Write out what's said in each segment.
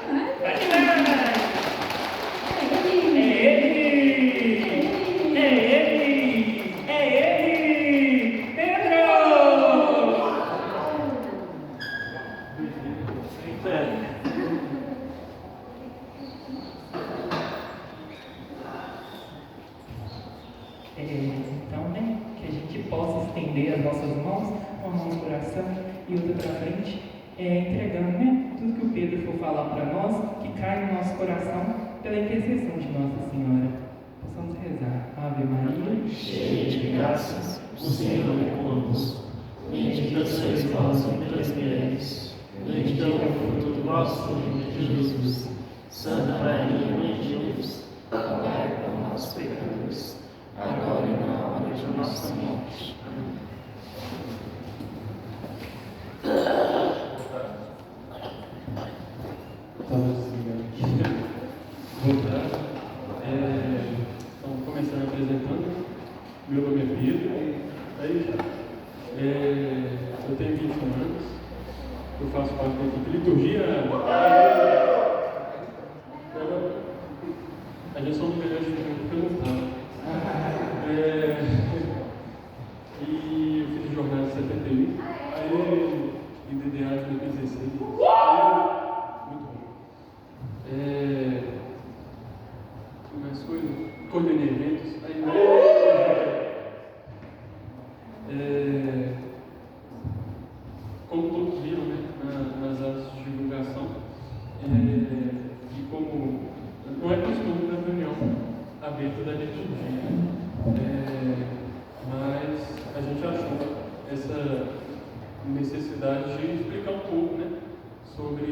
demais. Vai demais! É ele! Pedro! Então, né, que a gente possa estender as nossas mãos, uma mão no coração e outra para frente, entregando, né, tudo que o Pedro for falar para nós, que cai no nosso coração pela intercessão de Nossa Senhora. Possamos rezar. Ave Maria, cheia de graças, o Senhor é convosco. Bendita sois vós entre as mulheres, bendito é o fruto do vosso ventre, Jesus. Santa Maria, Mãe de Deus, rogai por nós pecadores, agora e na hora de nossa morte. Amém. Estamos começando apresentando. Meu nome é Pedro. Eu tenho 21 anos. Eu faço parte da equipe liturgia. A gente só não melhor de perguntar. E eu fiz jornada de 71. Aí em DDA de 2016. Muito bom. Mais coisas. Coordenei eventos. Como todos viram, né, nas atas de divulgação, e como não é costume na reunião aberta da liturgia, mas a gente achou essa necessidade de explicar um pouco, né, sobre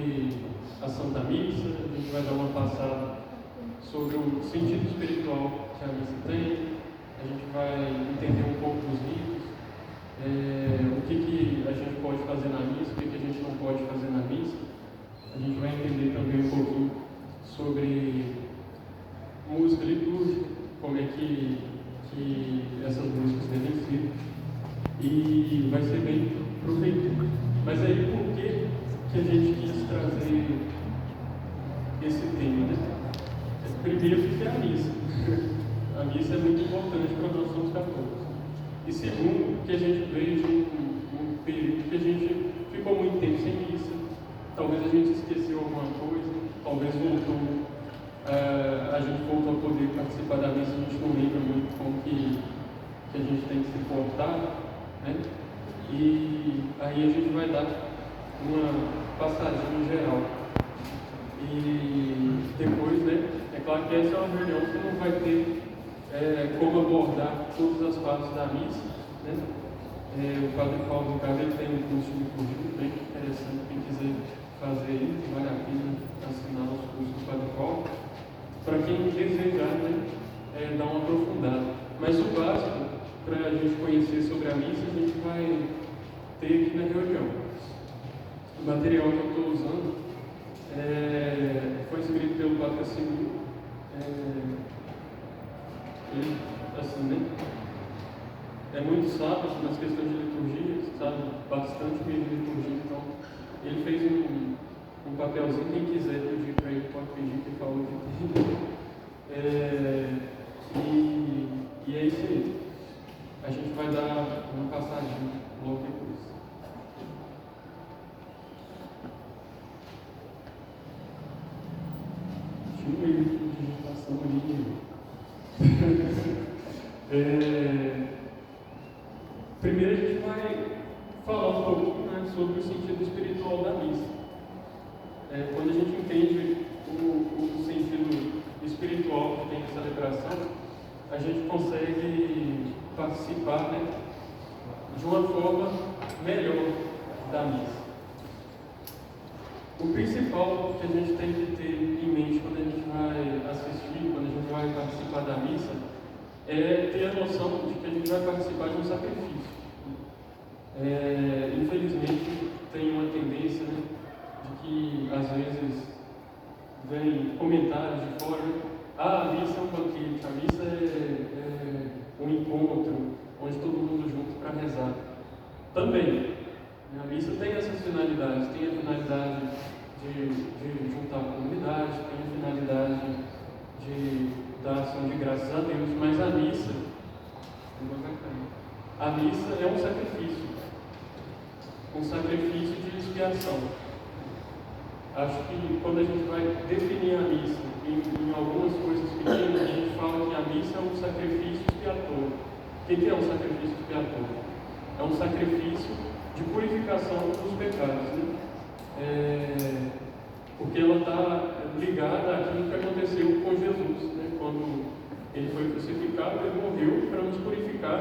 a Santa Missa. A gente vai dar uma passada sobre o sentido espiritual que a missa tem. A gente vai entender um pouco dos ritos, o que a gente pode fazer na missa, o que a gente não pode fazer na missa. A gente vai entender também um pouquinho sobre música litúrgica, como é que essas músicas devem ser. E vai ser bem proveitoso. Mas aí, por que a gente quis trazer esse tema, né? Primeiro, porque é a missa. A missa é muito importante para nós somos católicos. E segundo, que a gente veio de um período que a gente ficou muito tempo sem missa. Talvez a gente esqueceu alguma coisa, talvez voltou. A gente voltou a poder participar da missa, a gente não lembra muito como que a gente tem que se portar, né? E aí a gente vai dar uma passadinha geral. E depois, né? É claro que essa é uma reunião que não vai ter como abordar todas as partes da missa, né? O Padre Paulo Ricardo ele tem um curso de liturgia bem interessante. Quem quiser fazer isso, vale a pena assinar os cursos do Padre Paulo. Para quem desejar, né, dar uma aprofundada. Mas o básico, para a gente conhecer sobre a missa, a gente vai ter aqui na reunião. O material que eu estou usando foi escrito pelo Papa Civil. Ele, assim, né? É muito sábio nas questões de liturgia, sabe bastante mesmo de liturgia, então ele fez um papelzinho. Quem quiser pedir para ele, pode pedir, que ele falou que tem. E é isso aí. A gente vai dar uma passadinha logo depois. Tinha um erro de digitação ali. Primeiro a gente vai falar um pouco, né, sobre o sentido espiritual da missa. Quando a gente entende o sentido espiritual que tem a celebração, a gente consegue participar, né, de uma forma melhor da missa. O principal que a gente tem que ter em mente quando a gente vai assistir, quando a gente vai participar da missa, é ter a noção de que a gente vai participar de um sacrifício. Infelizmente, tem uma tendência, né, de que às vezes vem comentários de fora, né? A missa é um banquete, a missa é um encontro onde todo mundo junto para rezar. Também, a missa tem essas finalidades, tem a finalidade de juntar a comunidade, tem a finalidade de dar ação de graças a Deus, mas a missa é um sacrifício de expiação. Acho que quando a gente vai definir a missa em algumas coisas pequenas, a gente fala que a missa é um sacrifício expiatório. O que é um sacrifício expiatório? É um sacrifício de purificação dos pecados, né? Porque ela está ligada àquilo que aconteceu com Jesus, né? Quando ele foi crucificado, ele morreu para nos purificar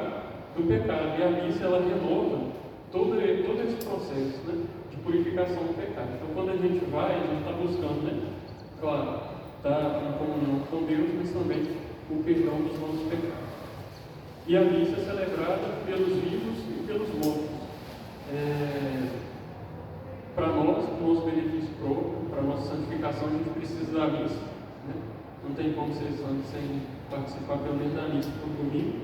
do pecado. E a missa, ela renova todo esse processo, né, de purificação do pecado. Então, quando a gente vai, a gente está buscando, né, claro, estar em comunhão com Deus, mas também o perdão dos nossos pecados. E a missa é celebrada pelos vivos e pelos mortos. Para nós, para o nosso benefício próprio, para a nossa santificação, a gente precisa da missa, né? Não tem como ser santo sem participar pelo menos da missa no domingo.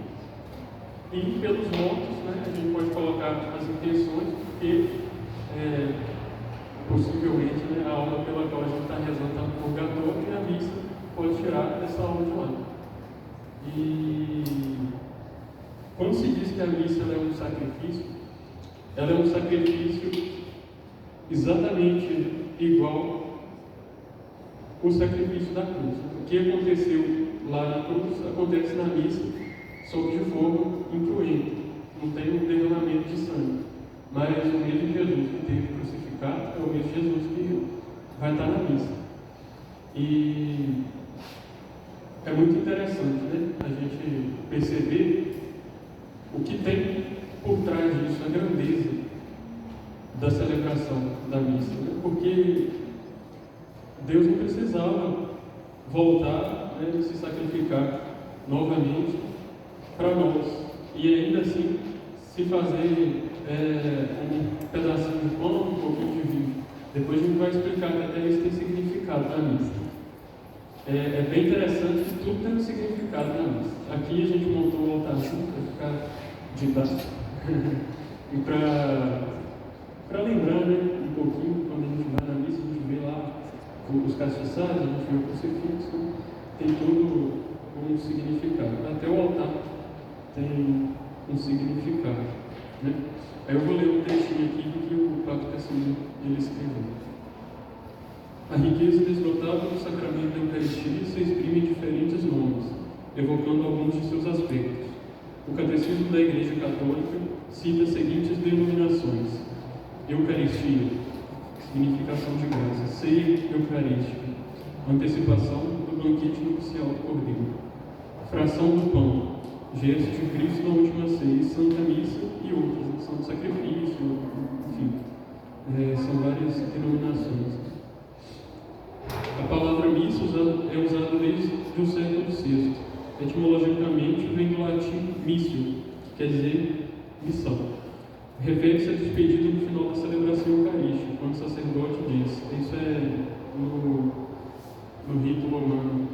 E pelos mortos, né, a gente pode colocar as intenções, porque possivelmente, né, a alma pela qual a gente está rezando está no purgatório, e a missa pode tirar essa alma de lá. E quando se diz que a missa é um sacrifício, ela é um sacrifício exatamente igual ao sacrifío da cruz. O que aconteceu lá na cruz acontece na missa, só que de forma incruenta. Não tem um derramamento de sangue. Mas o mesmo Jesus que teve crucificado é o mesmo Jesus que vai estar na missa. E é muito interessante, né, a gente perceber o que tem por trás disso, a grandeza da celebração da missa, né? Porque Deus não precisava voltar, né, e se sacrificar novamente para nós, e ainda assim se fazer um pedacinho de pão, um pouquinho de vinho. Depois a gente vai explicar que até isso tem significado na missa. É bem interessante que tudo tem um significado na missa. Aqui a gente montou o altarzinho para ficar didático e para lembrar, né, um pouquinho, quando a gente vai na missa, a gente vê lá os castiçais, a gente vê o crucifixo, tem todo um significado. Até o altar tem um significado, né? Aí eu vou ler um textinho aqui que o Papa Casimiro ele escreveu. A riqueza inesgotável do sacramento da Eucaristia se exprime em diferentes nomes, evocando alguns de seus aspectos. O Catecismo da Igreja Católica cita as seguintes denominações: Eucaristia, significação de graça; ceia eucarística, antecipação do banquete nupcial do Cordeiro; fração do pão, gesto de Cristo na última ceia; Santa Missa e outras, Santo Sacrifício, enfim, são várias denominações. A palavra missa é usada desde o século VI. Etimologicamente vem do latim missio, que quer dizer missão. Refere-se à despedida no final da celebração eucarística, quando o sacerdote diz, isso é no rito romano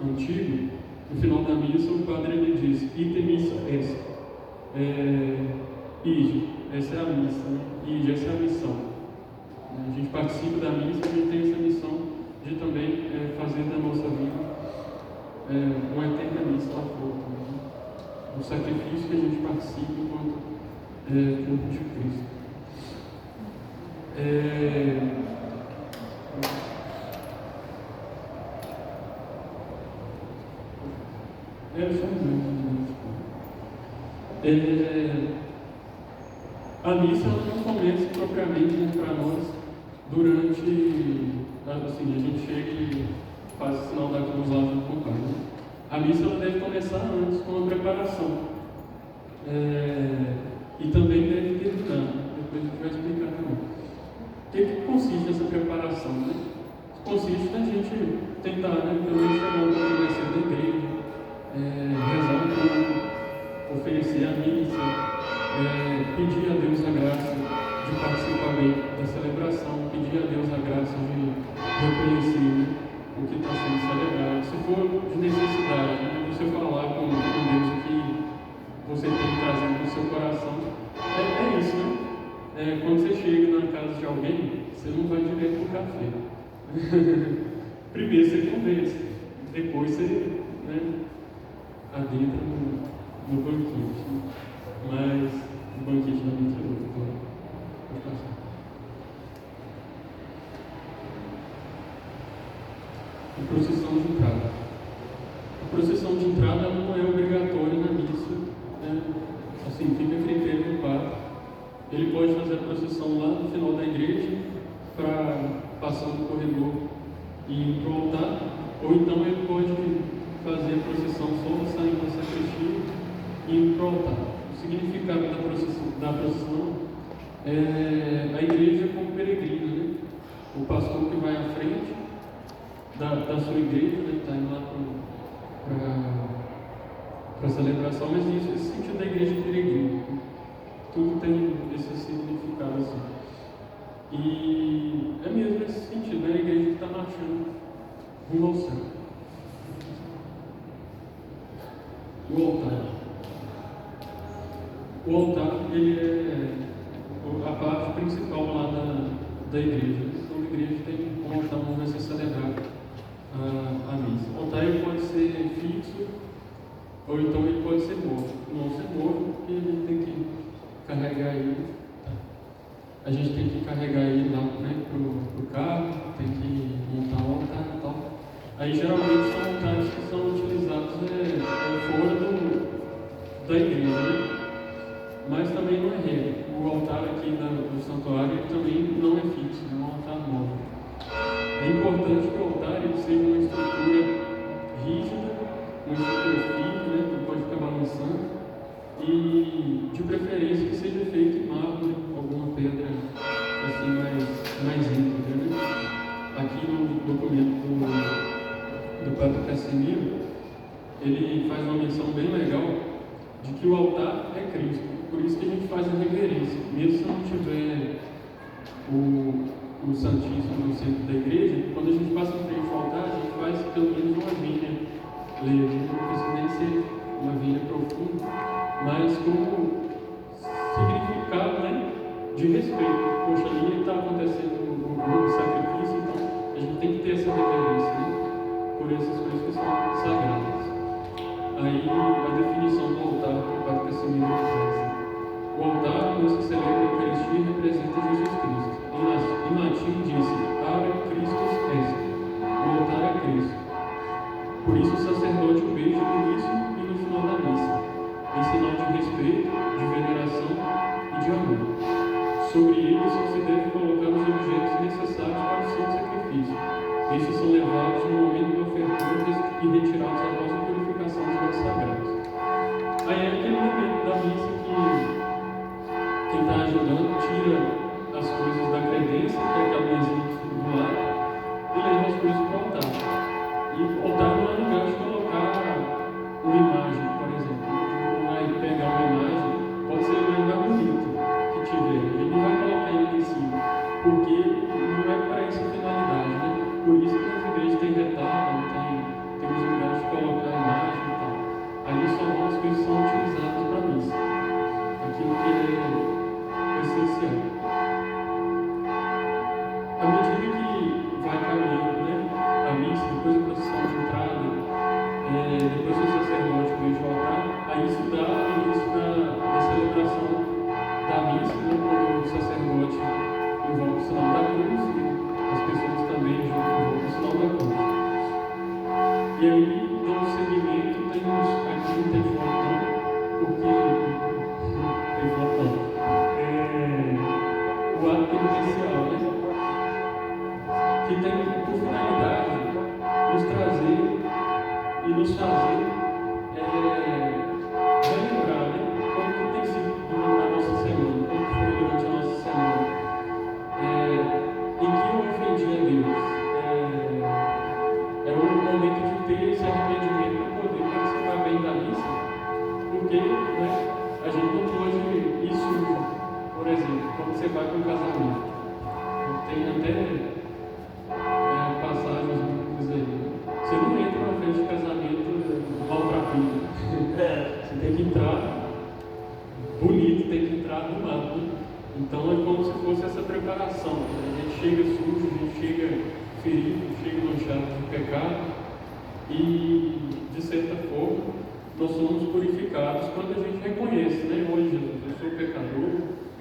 antigo, no final da missa o padre ele diz, ite missa est, ide, essa é a missa, né? Ide, essa é a missão. A gente participa da missa, a gente tem essa missão de também fazer da nossa vida uma eterna missa lá fora, né? Um sacrifício que a gente participa enquanto corpo de Cristo. A missa não começa propriamente, né, para nós durante, assim, a gente chega e faz o sinal da cruz lá junto com o Pai, né? A missa ela deve começar antes com a preparação, e também deve terminar. Depois a gente vai explicar também. O que consiste essa preparação, né? Consiste na gente tentar, né, também chegar ao conhecer da igreja, rezar um pouco, oferecer a missa, pedir a Deus a graça de participar bem da celebração, pedir a Deus a graça de reconhecer, né, o que está sendo celebrado. Se for de necessidade, né, você falar com Deus o que você tem trazendo no seu coração, é isso, né? Quando você chega na casa de alguém, você não vai direto para o café. Primeiro você convence, depois você, adentra no banquete. Mas o banquete da mente é outro. Pode passar. A procissão de entrada. A procissão de entrada não é obrigatória na missa, assim, fica a critério do padre. Ele pode fazer a procissão lá no final da igreja, para passar no corredor e ir para o altar, ou então ele pode fazer a procissão só saindo da sacristia e ir para o altar. O significado da procissão é a igreja como peregrina, né? O pastor que vai à frente da sua igreja, né? Está indo lá para a celebração, mas isso, esse sentido da igreja peregrina. Tudo tem esse significado assim. E é mesmo nesse sentido, né? A igreja que está marchando rumo ao céu. O altar. O altar, ele é a parte principal lá da igreja. Então, a igreja tem um altar onde vai ser celebrar a missa. O altar ele pode ser fixo, ou então ele pode ser morto. Não ser morto, porque a gente tem que carregar ele. A gente tem que carregar ele lá, né, pro carro, tem que montar o altar e tal. Aí geralmente são altares que são utilizados fora da igreja, né? Mas também não é regra. O altar aqui do santuário ele também não é fixo, é um altar móvel. É importante que o altar ele seja uma estrutura rígida, uma estrutura firme, né, que não pode ficar balançando, e de preferência que seja feito em mármore, alguma pedra assim mais íntegra, né? Aqui no documento do Padre Cassimiro, ele faz uma menção bem legal de que o altar é Cristo. Por isso que a gente faz a reverência. Mesmo se não tiver o Santíssimo no centro da igreja, quando a gente passa em frente ao altar, a gente faz pelo menos uma vinha leve. Não precisa nem ser uma vinha profunda, mas como significado, né, de respeito. Poxa, ali está acontecendo um grande sacrifício, então a gente tem que ter essa reverência, né, por essas coisas que são sagradas. Aí a definição do altar que o Padre Cassimiro faz. O altar, quando se celebra a Eucaristia, representa Jesus Cristo. Em latim diz-se, Ara Christus est. O altar é Cristo. Por isso o sacerdote o beija no início e no final da missa, em sinal de respeito, de veneração e de amor. Sobre ele só se deve colocar os objetos necessários para o seu sacrifício. Estes são levados no momento do ofertório e retirados após a purificação dos bens sagrados. Aí é aquele momento da missa que quem está ajudando tira as coisas da credência, que é aquela mesinha do lado, e leva as coisas para o altar. E o altar não é lugar de colocar uma imagem, por exemplo. Não vai pegar uma imagem, pode ser o mais bonito que tiver. Ele não vai colocar ele em cima, porque não é para essa finalidade, né? Por isso que nas igrejas tem retábulo, tem os lugares de colocar a imagem e tal. Ali só vão as coisas que são utilizadas para a missa. Aquilo que é essencial. À medida que vai caminhando, né, a missa, depois a procissão de entrada, depois o sacerdote beija o altar, aí isso dá o início da celebração da missa, né, quando o sacerdote invoca o sinal da cruz e as pessoas também invocam o sinal da cruz. E aí, dando seguimento, aqui não tem foto não, porque tem foto não. O ato penitencial, né? Que tem por finalidade nos trazer e nos fazer relembrar, né? Como que tem sido a nossa semana, como que foi durante a nossa semana, em que eu ofendi a Deus. É um momento de ter esse arrependimento para poder participar bem da missa, porque, né, a gente não pode ir sujo. Por exemplo, quando você vai para um casamento, tem até passagens bíblicas aí. Você não entra na festa de casamento maltrapilho. Você tem que entrar bonito, tem que entrar arrumado. Então é como se fosse essa preparação. A gente chega sujo, a gente chega ferido, cheio manchado de pecado, e, de certa forma, nós somos purificados quando a gente reconhece, né? Hoje, Jesus, eu sou pecador,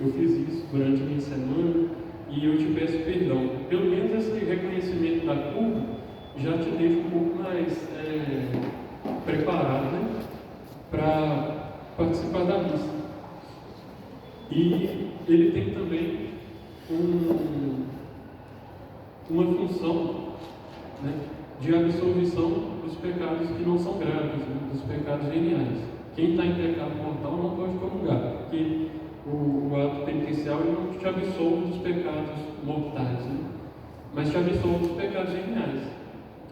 eu fiz isso durante a minha semana, e eu te peço perdão. Pelo menos esse reconhecimento da culpa já te deixa um pouco mais preparado, né? Para participar da missa. E ele tem também uma função, né, de absolvição dos pecados que não são graves, né, dos pecados veniais. Quem está em pecado mortal não pode comungar, porque o ato penitencial ele não te absolve dos pecados mortais, né, mas te absolve dos pecados veniais.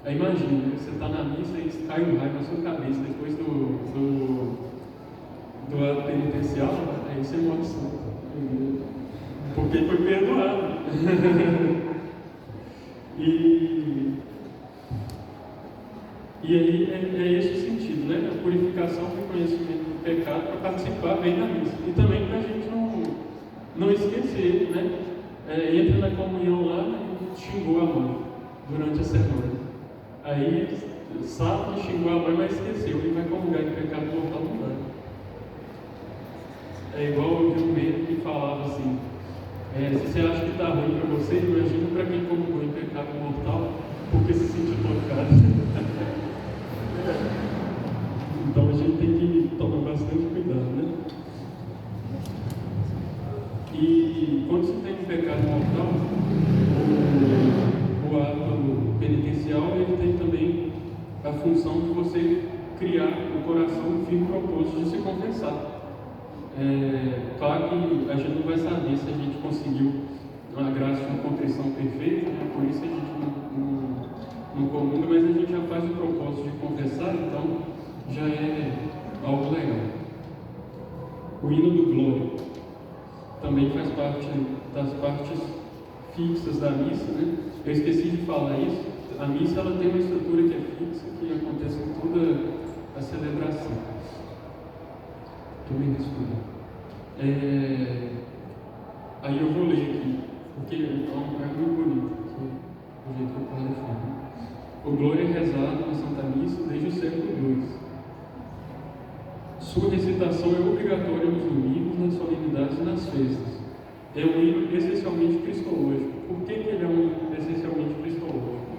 Aí imagina, você está na missa e cai um raio na sua cabeça depois do ato penitencial, aí você morre santo, porque foi perdoado. E aí é esse o sentido, né? A purificação do conhecimento do pecado para participar bem da missa. E também para a gente não esquecer, né? Entra na comunhão lá e xingou a mãe durante a semana. Aí sabe que xingou a mãe, mas esqueceu. Ele vai comungar em pecado mortal, não vai. É igual eu vi um médico que falava assim: se você acha que está ruim para você, imagina para quem comungou em pecado mortal, porque se sentiu tocado. Então a gente tem que tomar bastante cuidado, né? E quando se tem um pecado mortal, o ato penitencial, ele tem também a função de você criar no coração um firme propósito de se confessar. Claro que a gente não vai saber se a gente conseguiu a graça de uma contrição perfeita, né? Por isso a gente não comunga, mas a gente já faz o propósito de confessar, então já é algo legal. O hino do Glória também faz parte das partes fixas da missa, né? Eu esqueci de falar isso. A missa ela tem uma estrutura que é fixa, que acontece em toda a celebração. Estou me respondendo. Aí eu vou ler aqui, porque é muito bonito o jeito que o padre fala. O Glória é rezado na Santa Missa desde o século II. Sua recitação é obrigatória nos domingos, nas solenidades e nas festas. É um hino essencialmente cristológico. Por que ele é um hino essencialmente cristológico?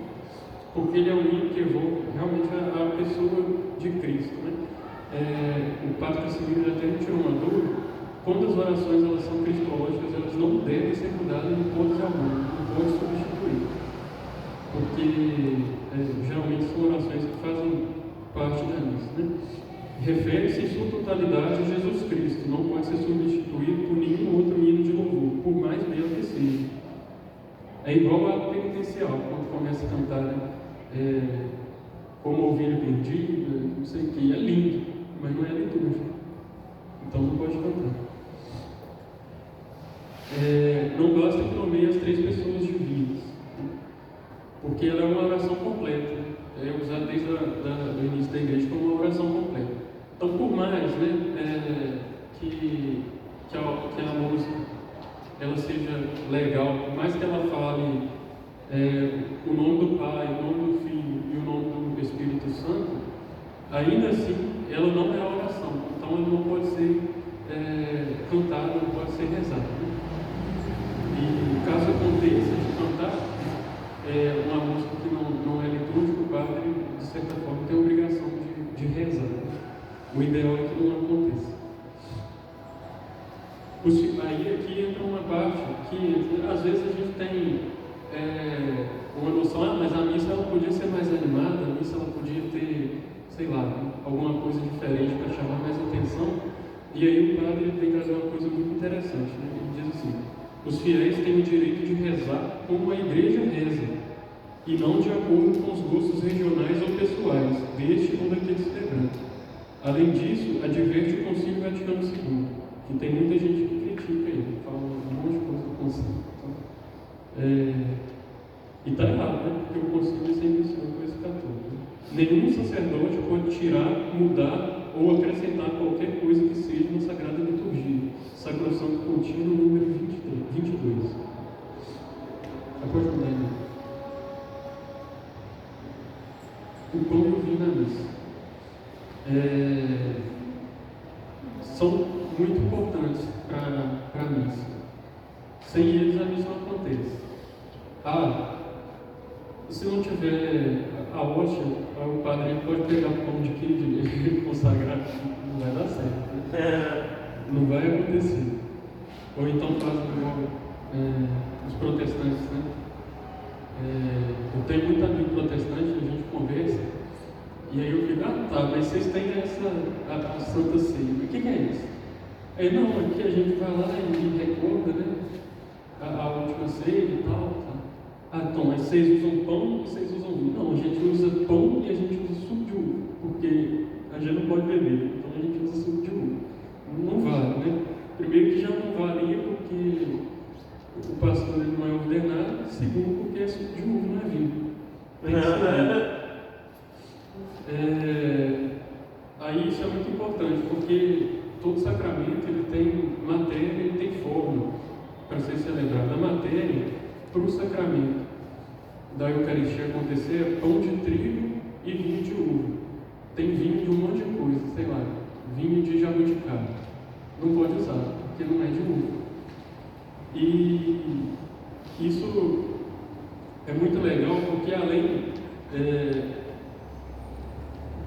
Porque ele é um hino que evoca realmente a pessoa de Cristo, né? O Padre Casimiro até me tirou uma dúvida. Quando as orações elas são cristológicas, elas não devem ser mudadas em hipótese alguma, não pode substituir. Porque geralmente são orações que fazem parte da missa, né? Refere-se em sua totalidade a Jesus Cristo, não pode ser substituído por nenhum outro hino de louvor, por mais belo que seja. É igual a penitencial, quando começa a cantar, né? Como ovelha perdida, não sei o que, é lindo, mas não é litúrgico, então não pode cantar. Não basta que nomeie as 3 pessoas divinas, porque ela é uma oração completa, é usada desde o início da igreja como uma oração completa. Então, por mais, né, que a música ela seja legal, por mais que ela fale o nome do Pai, o nome do Filho e o nome do Espírito Santo, ainda assim ela não é a oração, então ela não pode ser cantada, não pode ser rezada. E caso aconteça de cantar uma música que não é litúrgica, o padre, de certa forma, tem a obrigação de rezar. O ideal é que não aconteça. Aí aqui entra uma parte que às vezes a gente tem uma noção, mas a missa ela podia ser mais animada, a missa ela podia ter, sei lá, alguma coisa diferente para chamar mais atenção. E aí o padre tem que trazer uma coisa muito interessante, né? Ele diz assim: os fiéis têm o direito de rezar como a igreja reza, e não de acordo com os gostos regionais ou pessoais, deste ou daquele celebrante. Além disso, adverte o Concílio Vaticano II, que tem muita gente que critica ele, fala um monte de coisa do Concílio. E está errado, né? Porque o Concílio sempre ensinou coisa católica. Nenhum sacerdote pode tirar, mudar ou acrescentar qualquer coisa que seja na Sagrada Liturgia. Sacrosanto Contínuo, número 22. Pode mudar aí. o pão e o vinho na missa. São muito importantes para a missa. Sem eles a missa não acontece. Se não tiver a hóstia, o padre pode pegar o pão de queijo e consagrar, não vai dar certo. Não vai acontecer. Ou então faz os protestantes, né? Eu tenho muito amigo protestante, a gente conversa, e aí eu digo, mas vocês têm a Santa Ceia, mas o que é isso? Aí não, aqui a gente vai lá e recorda, né? A última ceia e tal. Então, mas vocês usam pão e vocês usam vinho. Não, a gente usa pão e a gente usa suco de uva, porque a gente não pode beber, então a gente usa suco de uva. Não vale, né? Primeiro que já não valia porque o pastor ele não é ordenado, segundo porque é suco de uva, não é vinho. Aí isso é muito importante, porque todo sacramento ele tem matéria, ele tem forma para ser celebrado. A matéria para o sacramento da Eucaristia acontecer é pão de trigo e vinho de uva. Tem vinho de um monte de coisa, sei lá, vinho de jabuticaba. Não pode usar, porque não é de uva. E isso é muito legal, porque além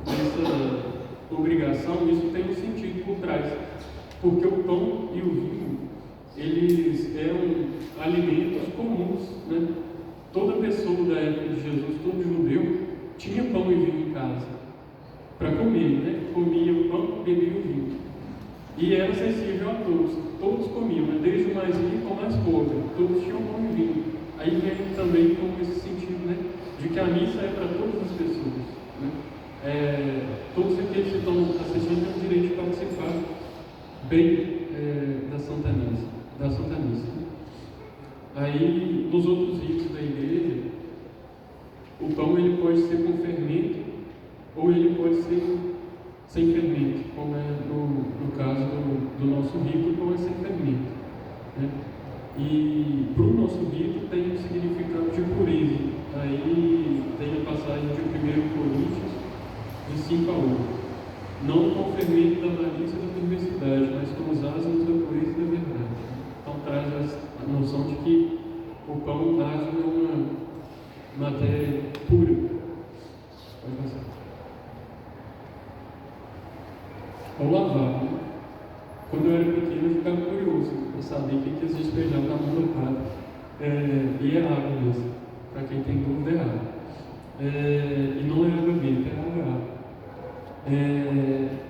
dessa obrigação, isso tem um sentido por trás. Porque o pão e o vinho, eles eram alimentos comuns, né? Toda pessoa da época de Jesus, todo judeu, tinha pão e vinho em casa para comer, né? Comia o pão, bebia o vinho. E era acessível a todos. Todos comiam, né? Desde o mais rico ao mais pobre. Todos tinham pão e vinho. Aí vem também com esse sentido, né? De que a missa é para todas as pessoas, né? Todos aqueles que estão assistindo têm o direito de participar bem da Santa Missa. Aí, nos outros ritos da igreja, o pão ele pode ser com fermento ou ele pode ser sem fermento, como é no caso do nosso rito, o pão é sem fermento, né? E para o nosso rito tem um significado de pureza. Aí tem a passagem de 1 Coríntios, de 5 a 8. Não com o fermento da malícia e da perversidade, mas com os asmos da pureza e da verdade. Então traz a noção de que o pão asmo é uma matéria pura. Pode passar. Ao lavar, né? Quando eu era pequeno eu ficava curioso para saber o que existe despejava na mão do padre. E é água mesmo. Para quem tem dúvida, é água. E não é água benta, é água.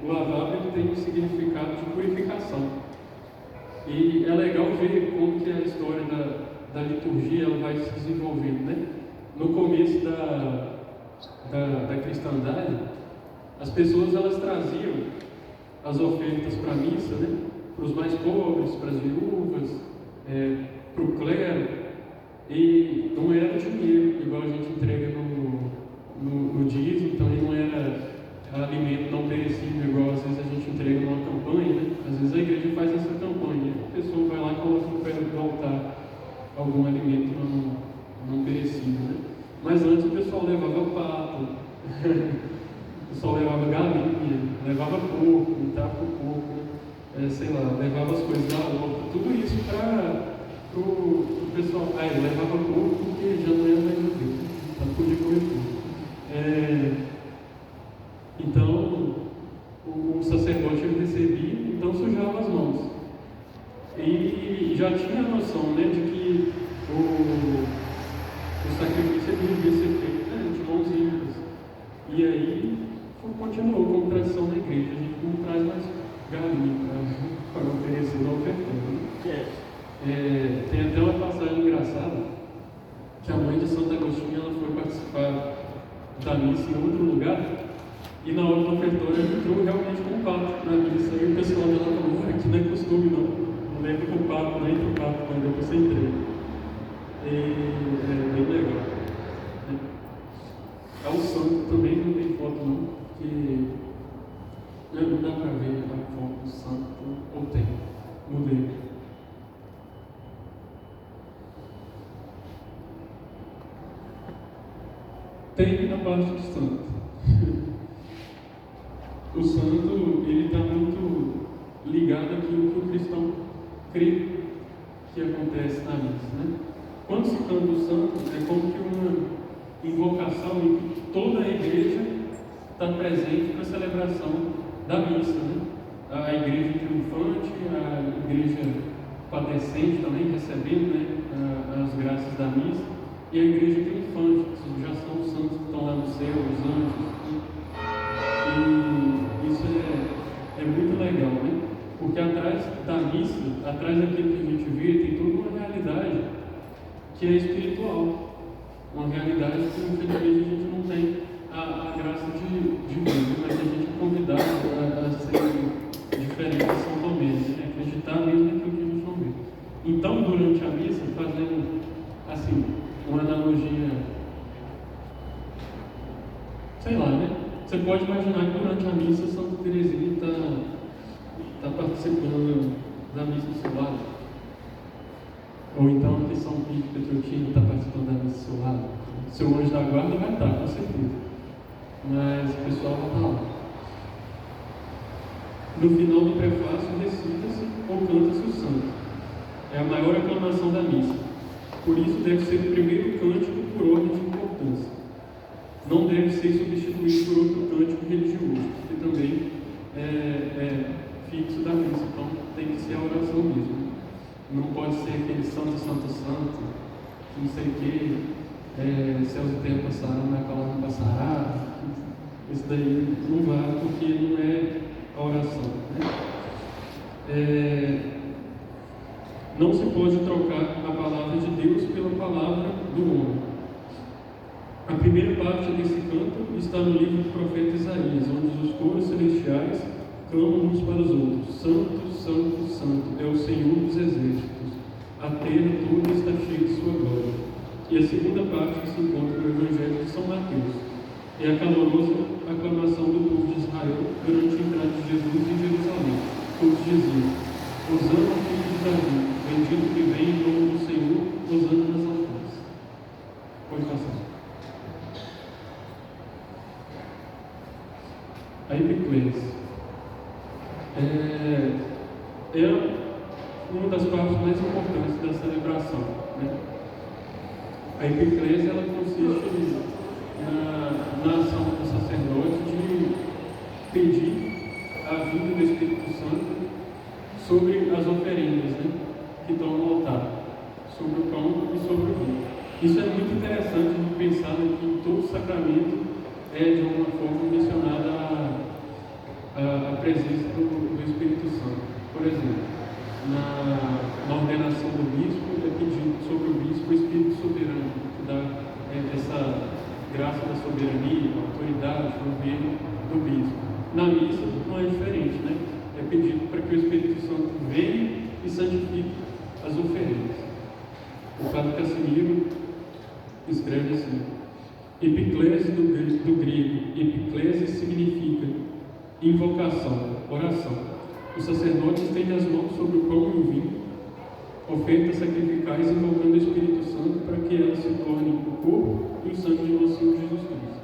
O lavabo ele tem um significado de purificação. E é legal ver como que a história da liturgia ela vai se desenvolvendo, né? No começo da cristandade, as pessoas elas traziam as ofertas para a missa, né? Para os mais pobres, para as viúvas, para o clero, e não era dinheiro, igual a gente entrega no dízimo, também não era alimento não perecível, igual às vezes a gente entrega numa campanha, né? Às vezes a igreja faz essa campanha, a pessoa vai lá e coloca no pé do altar algum alimento não perecível, né? Mas antes o pessoal levava pato, o pessoal levava galinha, levava porco, entrava com o porco, sei lá, levava as coisas da horta, tudo isso para o pessoal. Ele levava porco porque já não era mais judeu, então podia comer porco. Então, o sacerdote ele recebia, então sujava as mãos. E já tinha a noção, né, de que o sacrifício devia ser feito de mãos limpas. E aí, continuou como tradição da igreja. A gente não traz mais galinha para oferecer na oferta. Tem até uma passagem engraçada, que a mãe de Santo Agostinho ela foi participar da missa em outro lugar. E na hora do ofertório entrou realmente com o pato na missa. E o pessoal de lá falou: aqui não é costume não lembro com o pato, não entra o pato, mas depois você entrega. É bem legal. O santo também não tem foto não, porque não dá para ver a foto do santo, ou tem, mudei. Tem na parte do santo. O santo, ele está muito ligado àquilo que o cristão crê que acontece na missa, né? Quando se canta o santo, é como que uma invocação em que toda a igreja está presente na celebração da missa, né? A igreja triunfante, a igreja padecente também recebendo, né, as graças da missa, e a igreja triunfante, que já são os santos que estão lá no céu, os anjos. E isso é muito legal, né? Porque atrás da missa, atrás daquilo que a gente vê, tem toda uma realidade que é espiritual. Uma realidade que infelizmente a gente não tem a graça de ver, mas a gente é convidado a ser diferente de São Tomé, né? Acreditar mesmo naquilo que a gente não vê. Então, durante a missa, fazendo assim, uma analogia, sei lá, né? Você pode imaginar que durante a missa Santa Teresinha está participando da missa do seu lado. Ou então que São Pito Petrotino está participando da missa do seu lado. Seu anjo da guarda vai estar, com certeza. Mas o pessoal vai estar lá. No final do prefácio, recita-se ou canta-se o santo. É a maior aclamação da missa. Por isso deve ser o primeiro cântico por ordem de importância. Não deve ser substituído por outro cântico religioso, que também é fixo da missa. Então tem que ser a oração mesmo. Não pode ser aquele santo, santo, santo, não sei o que, céus e terra passarão, mas a palavra não passará. Isso daí não vale, porque não é a oração, né? Não se pode trocar a palavra de Deus pela palavra do homem. A primeira parte desse canto está no livro do profeta Isaías, onde os coros celestiais clamam uns para os outros: Santo, Santo, Santo é o Senhor dos exércitos, a terra toda está cheia de sua glória. E a segunda parte que se encontra no Evangelho de São Mateus é a calorosa aclamação do povo de Israel durante a entrada de Jesus em Jerusalém. Todos diziam: Hosana ao filho de Davi, bendito que vem em nome do Senhor, Hosana nas alturas. Pode passar. A epiclese é uma das partes mais importantes da celebração, né? A epiclese ela consiste na ação do sacerdote de pedir a vinda do Espírito Santo sobre as oferendas, né, que estão no altar, sobre o pão e sobre o vinho. Isso é muito interessante de pensar que todo sacramento é de alguma forma mencionada a presença do Espírito Santo. Por exemplo, na ordenação do bispo é pedido sobre o bispo o Espírito soberano, que dá essa graça da soberania, a autoridade, o governo do bispo. Na missa não é diferente, né? É pedido para que o Espírito Santo venha e santifique as oferendas. O Padre Cassimiro escreve assim: epiclese do grego, epiclese significa invocação, oração. Os sacerdotes têm as mãos sobre o pão e o vinho, ofertas sacrificais invocando o Espírito Santo para que elas se tornem o corpo e o sangue de nosso Senhor Jesus Cristo.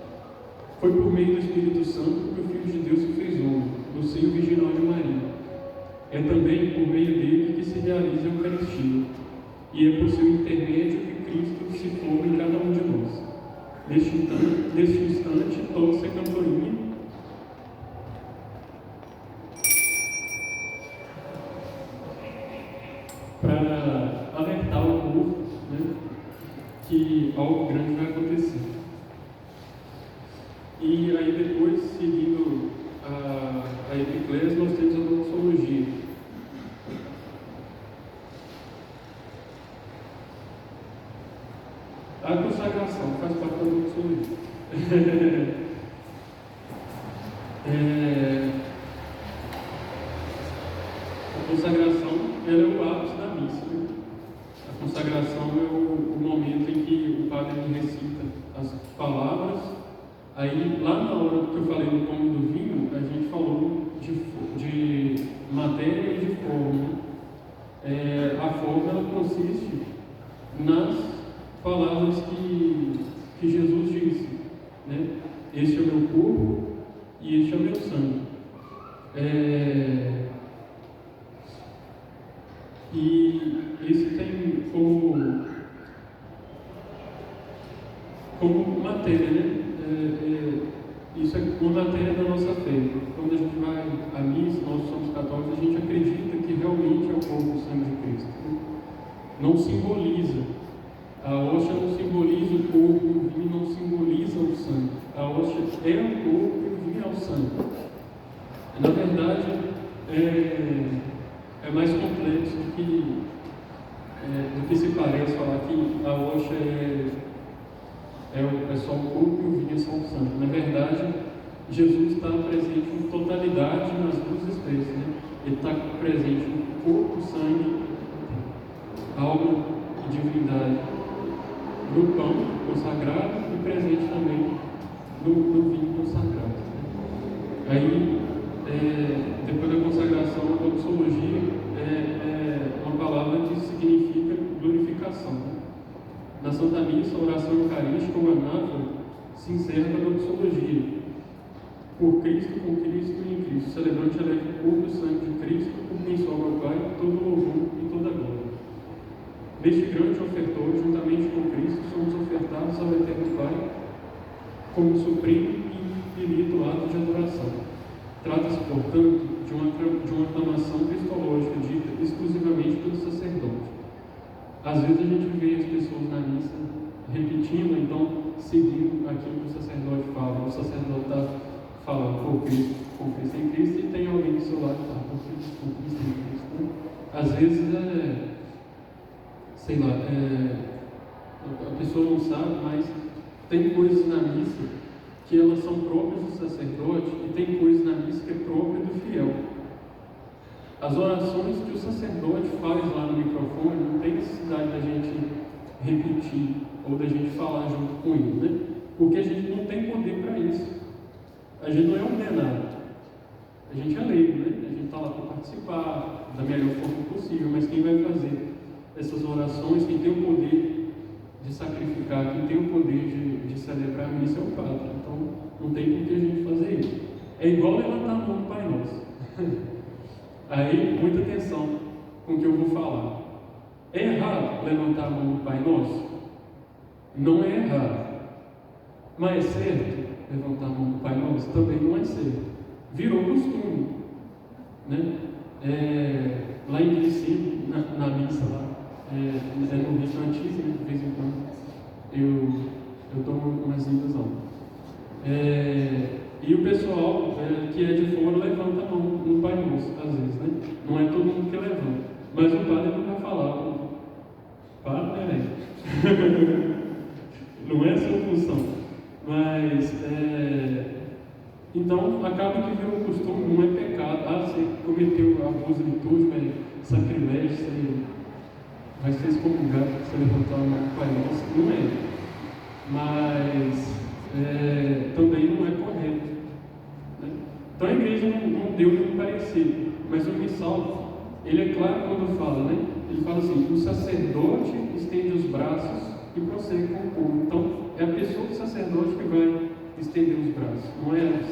Foi por meio do Espírito Santo que o Filho de Deus se fez homem, no seio virginal de Maria. É também por meio dele que se realiza a Eucaristia, e é por seu intermédio que Cristo se forma em cada um de nós. Neste instante, toca-se a campainha para alertar o povo, né, que algo grande vai acontecer. E aí depois, seguindo a epiclese, nós temos a doxologia. A consagração faz parte da doxologia. A consagração ela é o ápice da missa, né? A consagração é o momento em que o padre recita as palavras. Aí, lá na hora que eu falei do pão e do vinho, a gente falou de matéria e de forma. A forma ela consiste nas palavras que Jesus disse. né? Este é o meu corpo e este é o meu sangue. E isso tem como matéria, né? Isso é uma matéria da nossa fé. Quando a gente vai à missa, nós somos católicos, a gente acredita que realmente é o corpo e o sangue de Cristo. Não simboliza. A hóstia não simboliza o corpo, o vinho não simboliza o sangue. A hóstia é o corpo e o vinho é o sangue. Na verdade, é mais complexo do que se parece falar que a hóstia é só o corpo e o vinho é só o sangue. Na verdade, Jesus está presente em totalidade nas duas espécies, né? Ele está presente no corpo, sangue, alma e divindade, no pão consagrado e presente também no vinho consagrado. Aí, depois da consagração, a doxologia é uma palavra que significa glorificação, né? Na Santa Missa, a oração eucarística ou anáfora se encerra com a doxologia. Por Cristo, com Cristo e em Cristo. O celebrante eleva o corpo e o sangue de Cristo, por quem sobe ao Pai todo louvor e toda glória. Neste grande ofertório, juntamente com Cristo, somos ofertados ao Eterno Pai como supremo e infinito ato de adoração. Trata-se, portanto, de uma aclamação cristológica dita exclusivamente pelo sacerdote. Às vezes a gente vê as pessoas na missa repetindo, então seguindo aquilo que o sacerdote fala. O sacerdote está falando por Cristo, com Cristo em Cristo, e tem alguém do seu lado que está por Cristo, com Cristo em Cristo. Às vezes a pessoa não sabe, mas tem coisas na missa que elas são próprias do sacerdote e tem coisas na missa que é própria do fiel. As orações que o sacerdote faz lá no microfone, não tem necessidade da gente repetir ou da gente falar junto com ele, né? Porque a gente não tem poder para isso. A gente não é ordenado. A gente é leigo, né? A gente está lá para participar da melhor forma possível, mas quem vai fazer essas orações, quem tem o poder de sacrificar, quem tem o poder de celebrar a missa é o Padre. Então, não tem por que a gente fazer isso. É igual levantar a mão no Pai Nosso. Aí, muita atenção com o que eu vou falar. É errado levantar a mão no Pai Nosso? Não é errado. Mas é certo levantar a mão no Pai Nosso? Também não é certo. Virou costume, né? Lá em Glicínia, na missa lá, no rito antigo, né? De vez em quando eu tomo umas idas lá. E o pessoal que é de fora levanta a mão no Pai Nosso, às vezes, né? Não é todo mundo que levanta, mas o padre não vai falar. Para, né? Não é a sua função. Mas, então, acaba que virou costume, não é pecado. Você cometeu abuso litúrgico, é sacrilégio, você vai ser excomungado se você levantar a mão no Pai Nosso. Não é. Mas também não é correto, né? Então a igreja não deu nenhum parecer, mas o missal, ele é claro quando fala, né? Ele fala assim: o sacerdote estende os braços e prossegue com o povo. Então é a pessoa do sacerdote que vai estender os braços.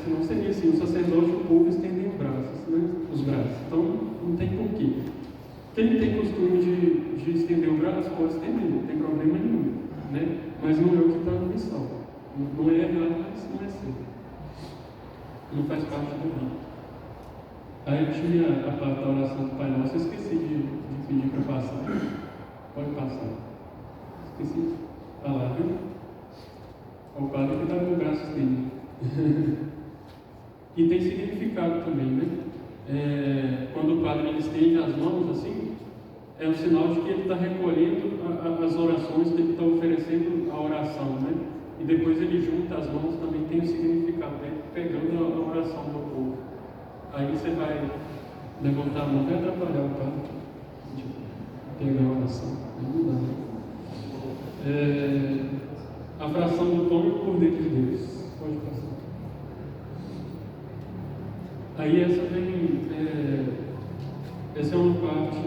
Senão seria assim: o sacerdote e o povo estendem os braços, né? Então não tem porquê. Quem tem costume de estender o braço pode estender, não tem problema nenhum, né? Mas não é o que está no missal. Não é errado, mas não é certo. Não faz parte do rito. Aí eu tinha a parte da oração do Pai Nosso, eu esqueci de pedir para passar. Pode passar. Esqueci de falar, viu? O padre que está com o braço estendido. E tem significado também, né? Quando o padre estende as mãos assim, é um sinal de que ele está recolhendo as orações, que ele está oferecendo a oração, né? E depois ele junta as mãos, também tem o significado, né? Pegando a oração do povo. Aí você vai levantar a mão, vai atrapalhar o padre de pegar a oração. Não dá. A fração do pão e o cordeiro de Deus. Pode passar. Aí essa é uma parte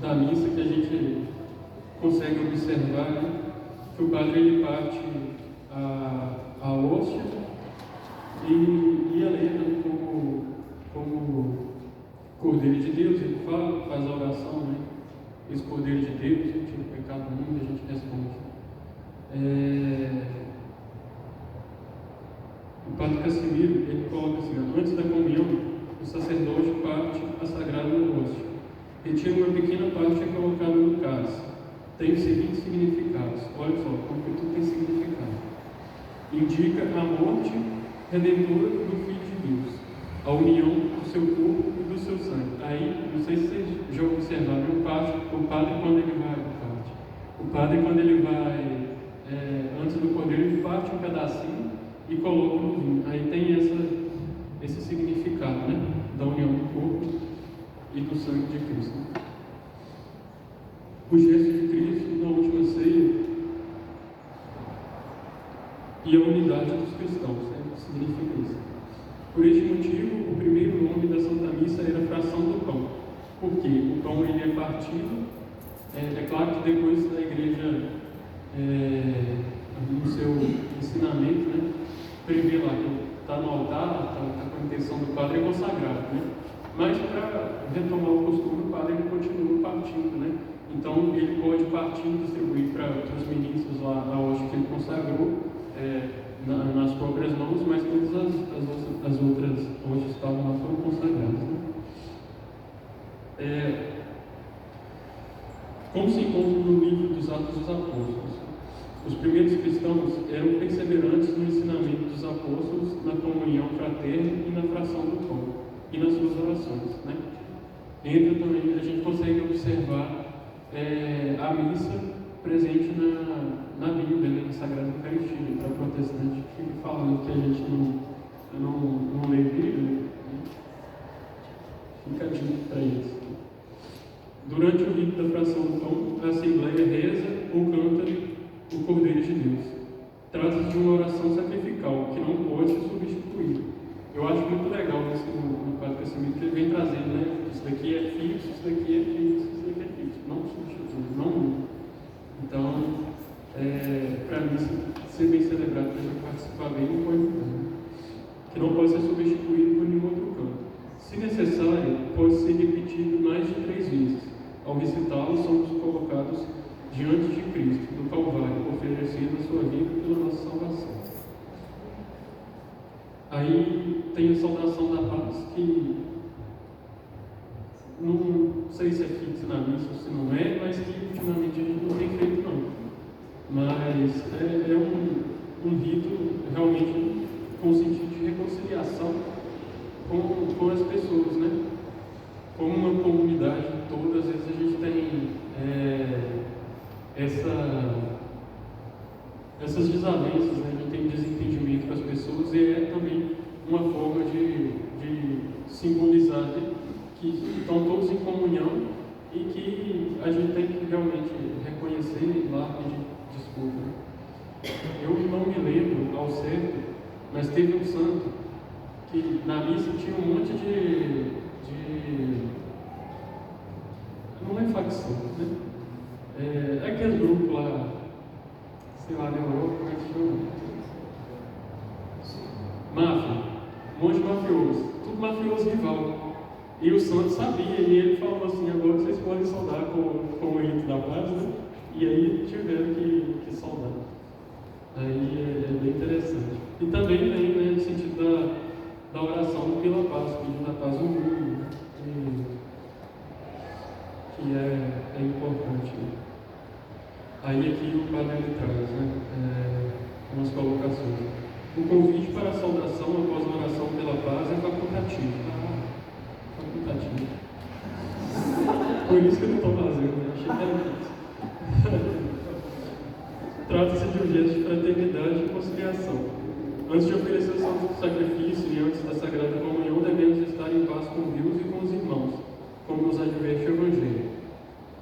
da missa que a gente consegue observar, né? Que o padre ele parte a hóstia e a lembra como Cordeiro de Deus. Ele faz a oração, né? Esse Cordeiro de Deus, que tira o pecado do mundo, a gente responde. O Padre Cassimiro, ele coloca assim: antes da comunhão, o sacerdote parte a sagrada hóstia, retira uma pequena parte e é colocada no cálice. Tem os seguintes significados. Olha só, como que tudo tem significado. Indica a morte redentora do Filho de Deus, a união do seu corpo e do seu sangue. Aí, não sei se vocês já observaram, o padre quando ele vai, antes do cordeiro, ele parte um pedacinho e coloca no vinho. Aí tem esse significado, né, da união do corpo e do sangue de Cristo. O gesto de Cristo na última ceia e a unidade dos cristãos, né, significa isso. Por este motivo, o primeiro nome da Santa Missa era fração do pão. Por quê? O pão ele é partido. É claro que depois da igreja, no seu ensinamento, né, prevê lá que está no altar, está com a intenção do padre, é consagrado, né? Mas para retomar o costume, o padre ele continua partindo, né? Então ele pode partir e distribuir para os ministros lá a hóstia que ele consagrou nas próprias mãos, mas todas as outras hóstias que estavam lá foram consagradas, né? Como se encontra no livro dos Atos dos Apóstolos, os primeiros cristãos eram perseverantes no ensinamento dos apóstolos, na comunhão fraterna e na fração do pão, e nas suas orações, né? Entra também, a gente consegue observar a missa presente na Bíblia, né, na Sagrada Eucaristia. Para o protestante que fica falando que a gente não lê Bíblia, né? Fica a dica para eles. Durante o rito da fração do pão, a Assembleia reza ou canta o Cordeiro de Deus. Trata-se de uma oração sacrificial que não pode ser substituída. Eu acho muito legal isso no Padre Cassimiro, que ele vem trazendo, né? Isso daqui é fixo, isso daqui é fixo, isso daqui é fixo. Não substitui, não muda. Então, para mim, ser bem celebrado, para a gente participar bem, não pode mudar. Que não pode ser substituído por nenhum outro canto. Se necessário, pode ser repetido mais de 3 vezes. Ao recitá-lo, somos colocados diante de Cristo, do Calvário, oferecendo a sua vida pela nossa salvação. Aí tem a saudação da paz, que não sei se é fixa na missa ou se não é, mas que ultimamente a gente não tem feito não. Mas é um rito realmente com sentido de reconciliação com as pessoas, né? Como uma comunidade toda, às vezes a gente tem essas desavenças, né? A gente tem desentendimento com as pessoas, e é também uma forma de simbolizar, né, que estão todos em comunhão e que a gente tem que realmente reconhecer e lá pedir desculpa. Eu não me lembro ao certo, mas teve um santo que na missa tinha um monte de não é facção, né? Aquele grupo lá, sei lá, na Europa, como é que chama? Máfia, um monte de mafioso, tudo mafioso rival. E o santo sabia, e ele falou assim: agora vocês podem saudar com o rito da paz, né? E aí tiveram que saudar. Aí é bem interessante. E também tem, né, no sentido da oração pela paz, pedindo a paz no mundo, né? Que é importante. Aí aqui o padre traz, né, umas colocações. O convite para a saudação após a oração pela paz é facultativo. Facultativo. Por isso que eu não estou fazendo, né? Achei que era isso. Trata-se de um gesto de fraternidade e conciliação. Antes de oferecer o santo sacrifício e antes da Sagrada Comunhão, devemos estar em paz com Deus e com os irmãos, como nos adverte o Evangelho.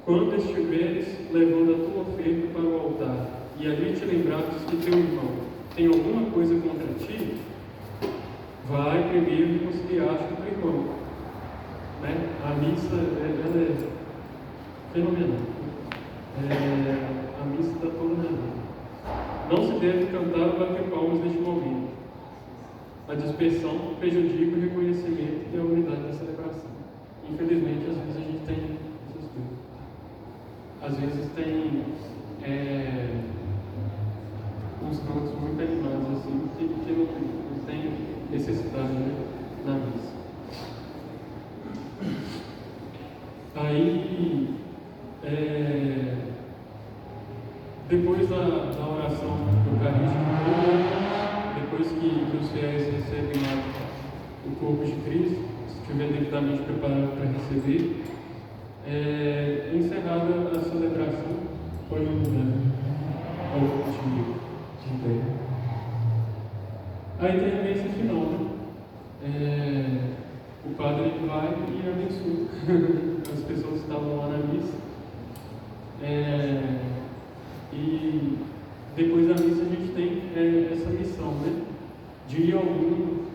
Quando estiveres levando a tua oferta para o altar e ali te lembrares que teu irmão tem alguma coisa contra ti, vai primeiro reconciliar-te com teu irmão. Né? A missa ela é fenomenal. A missa está toda na vida. Não se deve cantar ou bater palmas neste momento. A dispersão prejudica o reconhecimento e a unidade da celebração. Infelizmente, às vezes a gente tem essas coisas. Às vezes tem uns cantos muito animados assim, que não tem necessidade, né, na missa. Aí, depois da oração eucarística, depois que os fiéis recebem lá o corpo de Cristo, se estiver devidamente preparado para receber, encerrada a celebração, pode mudar ao último de pé. Aí tem a bênção final, né? O padre vai e abençoa as pessoas que estavam lá na missa. E depois da missa a gente tem essa missão, né? De ir ao mundo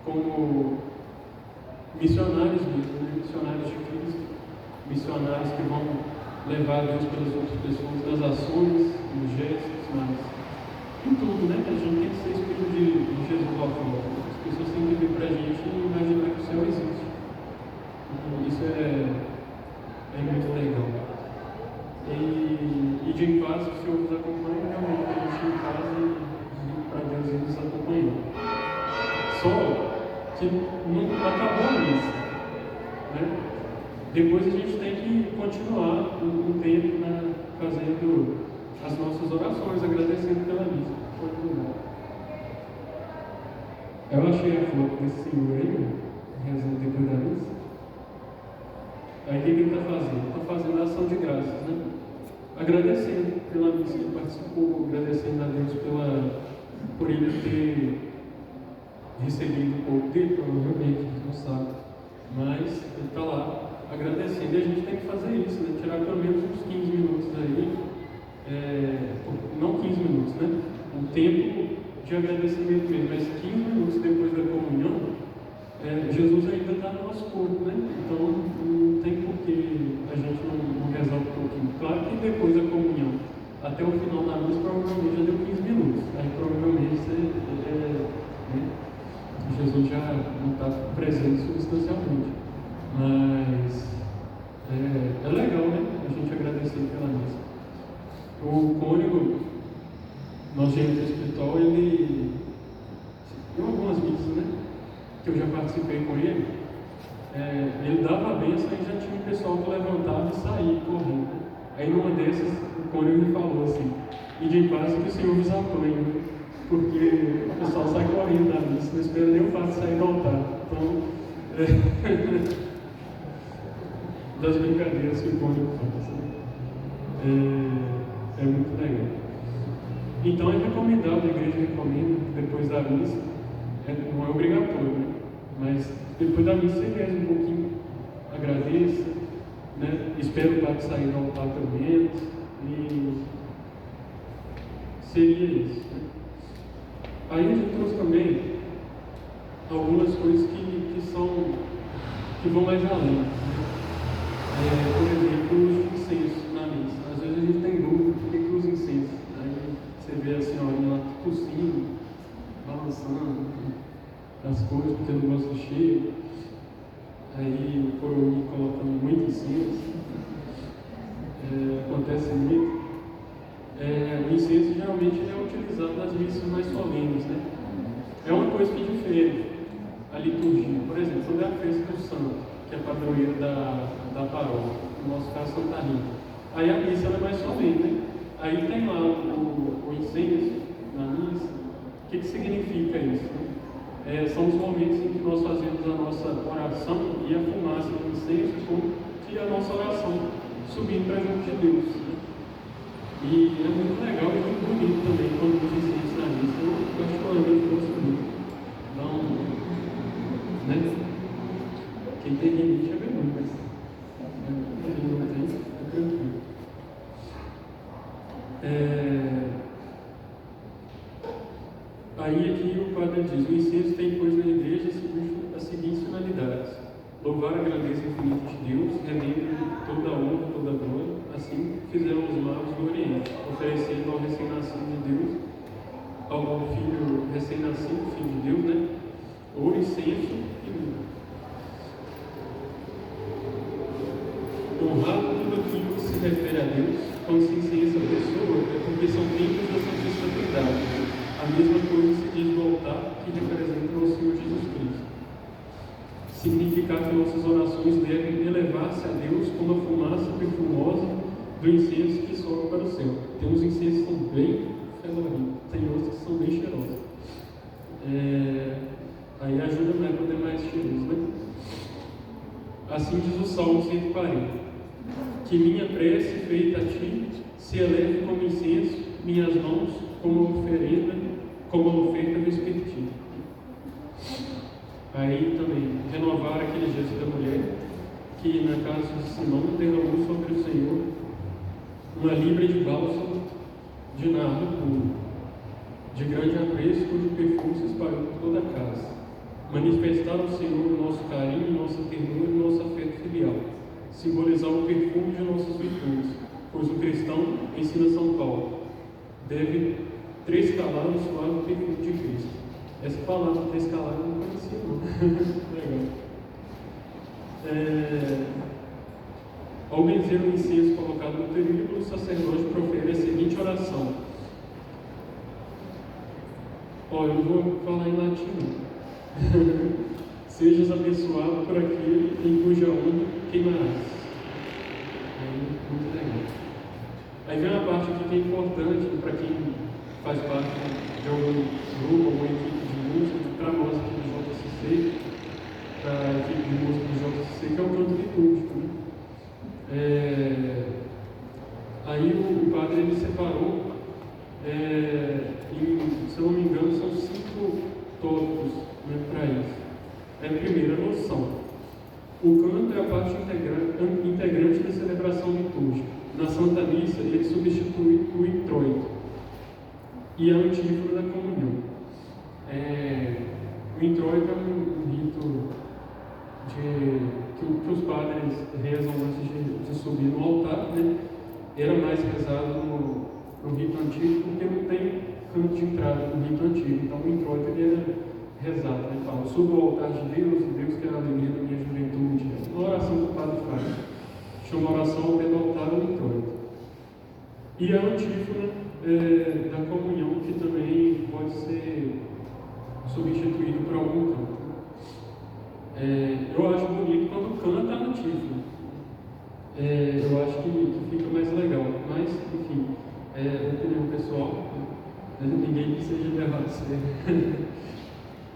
como missionários mesmo, né? Missionários de Cristo, missionários que vão levar Deus pelas outras pessoas, nas ações, nos gestos, mas em tudo, né? A gente tem que ser espírito de Jesus lá fora. As pessoas têm que vir para a gente e imaginar que o céu existe. Então, isso é muito legal. E de em paz, que o Senhor nos acompanhe, realmente a gente em casa e para Deus ir nos acompanhando. Só que não acabou a missa, né? Depois a gente tem que continuar um tempo, né, fazendo as nossas orações, agradecendo pela missa. Eu achei a foto desse senhor aí, rezando depois da missa. Aí o que ele está fazendo? Está fazendo a ação de graças, né? Agradecendo pela missa que participou, agradecendo a Deus por ele ter recebido o corpo dele, provavelmente, a gente não sabe. Mas ele está lá agradecendo, e a gente tem que fazer isso, né? Tirar pelo menos uns 15 minutos aí, não 15 minutos, né? Um tempo de agradecimento mesmo, mas 15 minutos depois da comunhão, Jesus ainda está no nosso corpo, né? Então não tem por que a gente não rezar um pouquinho. Claro que depois da comunhão, até o final da missa, provavelmente já deu 15 minutos. Aí provavelmente Jesus já não está presente substancialmente. Mas é legal, né? A gente agradecer pela missa. O cônego, nosso gerente espiritual, ele tem algumas missas, né? Que eu já participei com ele, ele dava a benção e já tinha um pessoal que levantava e saía correndo. Aí numa dessas, o cônego me falou assim: ide em paz que o Senhor vos apanhe, porque o pessoal sai correndo da missa, não espera nem o fato de sair do altar. Então, das brincadeiras que o cônego faz, é muito legal. Então é recomendado, a igreja recomenda, depois da missa, não é obrigatório, né? Mas depois da missa você reza um pouquinho, agradeça, né? Espera o padre sair do altar pelo menos, e seria isso, né? Aí a gente trouxe também algumas coisas que vão mais além, né? Por exemplo, os incensos na missa. Às vezes a gente tem dúvida por que os incensos. Aí você vê a senhorinha lá tossindo, balançando as coisas, porque o negócio cheio. Aí o coroinha colocando muito incenso. Acontece muito. O incenso geralmente é utilizado nas missas mais solenes, né? É uma coisa que difere a liturgia. Por exemplo, quando é a festa do santo, que é a padroeira da paróquia, no nosso caso Santa Rita. Aí a missa ela é mais solene, né? Aí tem lá o incenso na missa. O que significa isso? Né? São os momentos em que nós fazemos a nossa oração e a fumaça do incenso como que a nossa oração subindo para junto de Deus. Né? E é muito legal e muito bonito também quando os incensos na missa. Eu particularmente gosto muito. Então, né? Quem tem rinite é bem muito, mas quem não tem, é tranquilo. Aí aqui o padre diz: o incenso tem, pois, na igreja as seguintes finalidades: louvar a grandeza infinita de Deus, rendendo toda a honra, toda a glória, assim fizeram os magos do Oriente, oferecendo ao recém-nascido de Deus, ao filho recém-nascido, filho de Deus, né? Ouro, incenso e mirra. Honrar tudo aquilo que se refere a Deus, quando se ensina a pessoa, é porque são templos da Santíssima Trindade. A mesma coisa se diz do altar, que representa o Senhor Jesus Cristo. Significar que nossas orações devem elevar-se a Deus como a fumaça perfumosa do incenso que sobe para o céu. Tem uns incensos que são bem fedorentes, tem outros que são bem cheirosos. Aí ajuda mais quando é mais cheiroso, né? Assim diz o Salmo 140. Que minha prece feita a ti se eleve como incenso, minhas mãos como uma oferta vespertina. Aí também, renovar aquele gesto da mulher que na casa de Simão derramou sobre o Senhor uma libra de bálsamo de nardo puro, de grande apreço, cujo perfume se espalhou por toda a casa. Manifestar ao Senhor o nosso carinho, nossa ternura e nosso afeto filial. Simbolizar o perfume de nossas virtudes, pois o cristão, ensina São Paulo, deve trescalar o suave perfume de Cristo. Essa palavra trescalar eu não conhecia, não. Legal. Ao benzer o incenso colocado no teríbulo, o sacerdote profere a seguinte oração. Olha, eu vou falar em latim. Sejas abençoado por aquele em cuja honra queimarás. Muito legal. Aí vem uma parte aqui que é importante para quem faz parte de algum grupo, alguma equipe de música, para nós aqui do JCC, para a equipe de música do JCC, que é o canto litúrgico, né? Aí o padre ele separou, se eu não me engano, são 5 tópicos, né, para isso. Primeiro, a noção. O canto é a parte integrante da celebração litúrgica. Na Santa Missa, ele substitui o introito e a antífona da comunhão. O introito é um rito que os padres rezam antes de subir no altar, né? Era mais rezado no rito antigo, porque não tem canto de entrada no rito antigo. Então, o introito ele era rezado, né? Fala, subo ao altar de Deus, e Deus que é a alegria da minha juventude. Uma oração que o padre faz. Chama oração ao pé do altar ou introito. E a antífona da comunhão, que também pode ser substituído por algum canto. Eu acho bonito quando canta a antífona. Eu acho que fica mais legal. Mas, enfim, opinião pessoal, ninguém que seja levado a ser.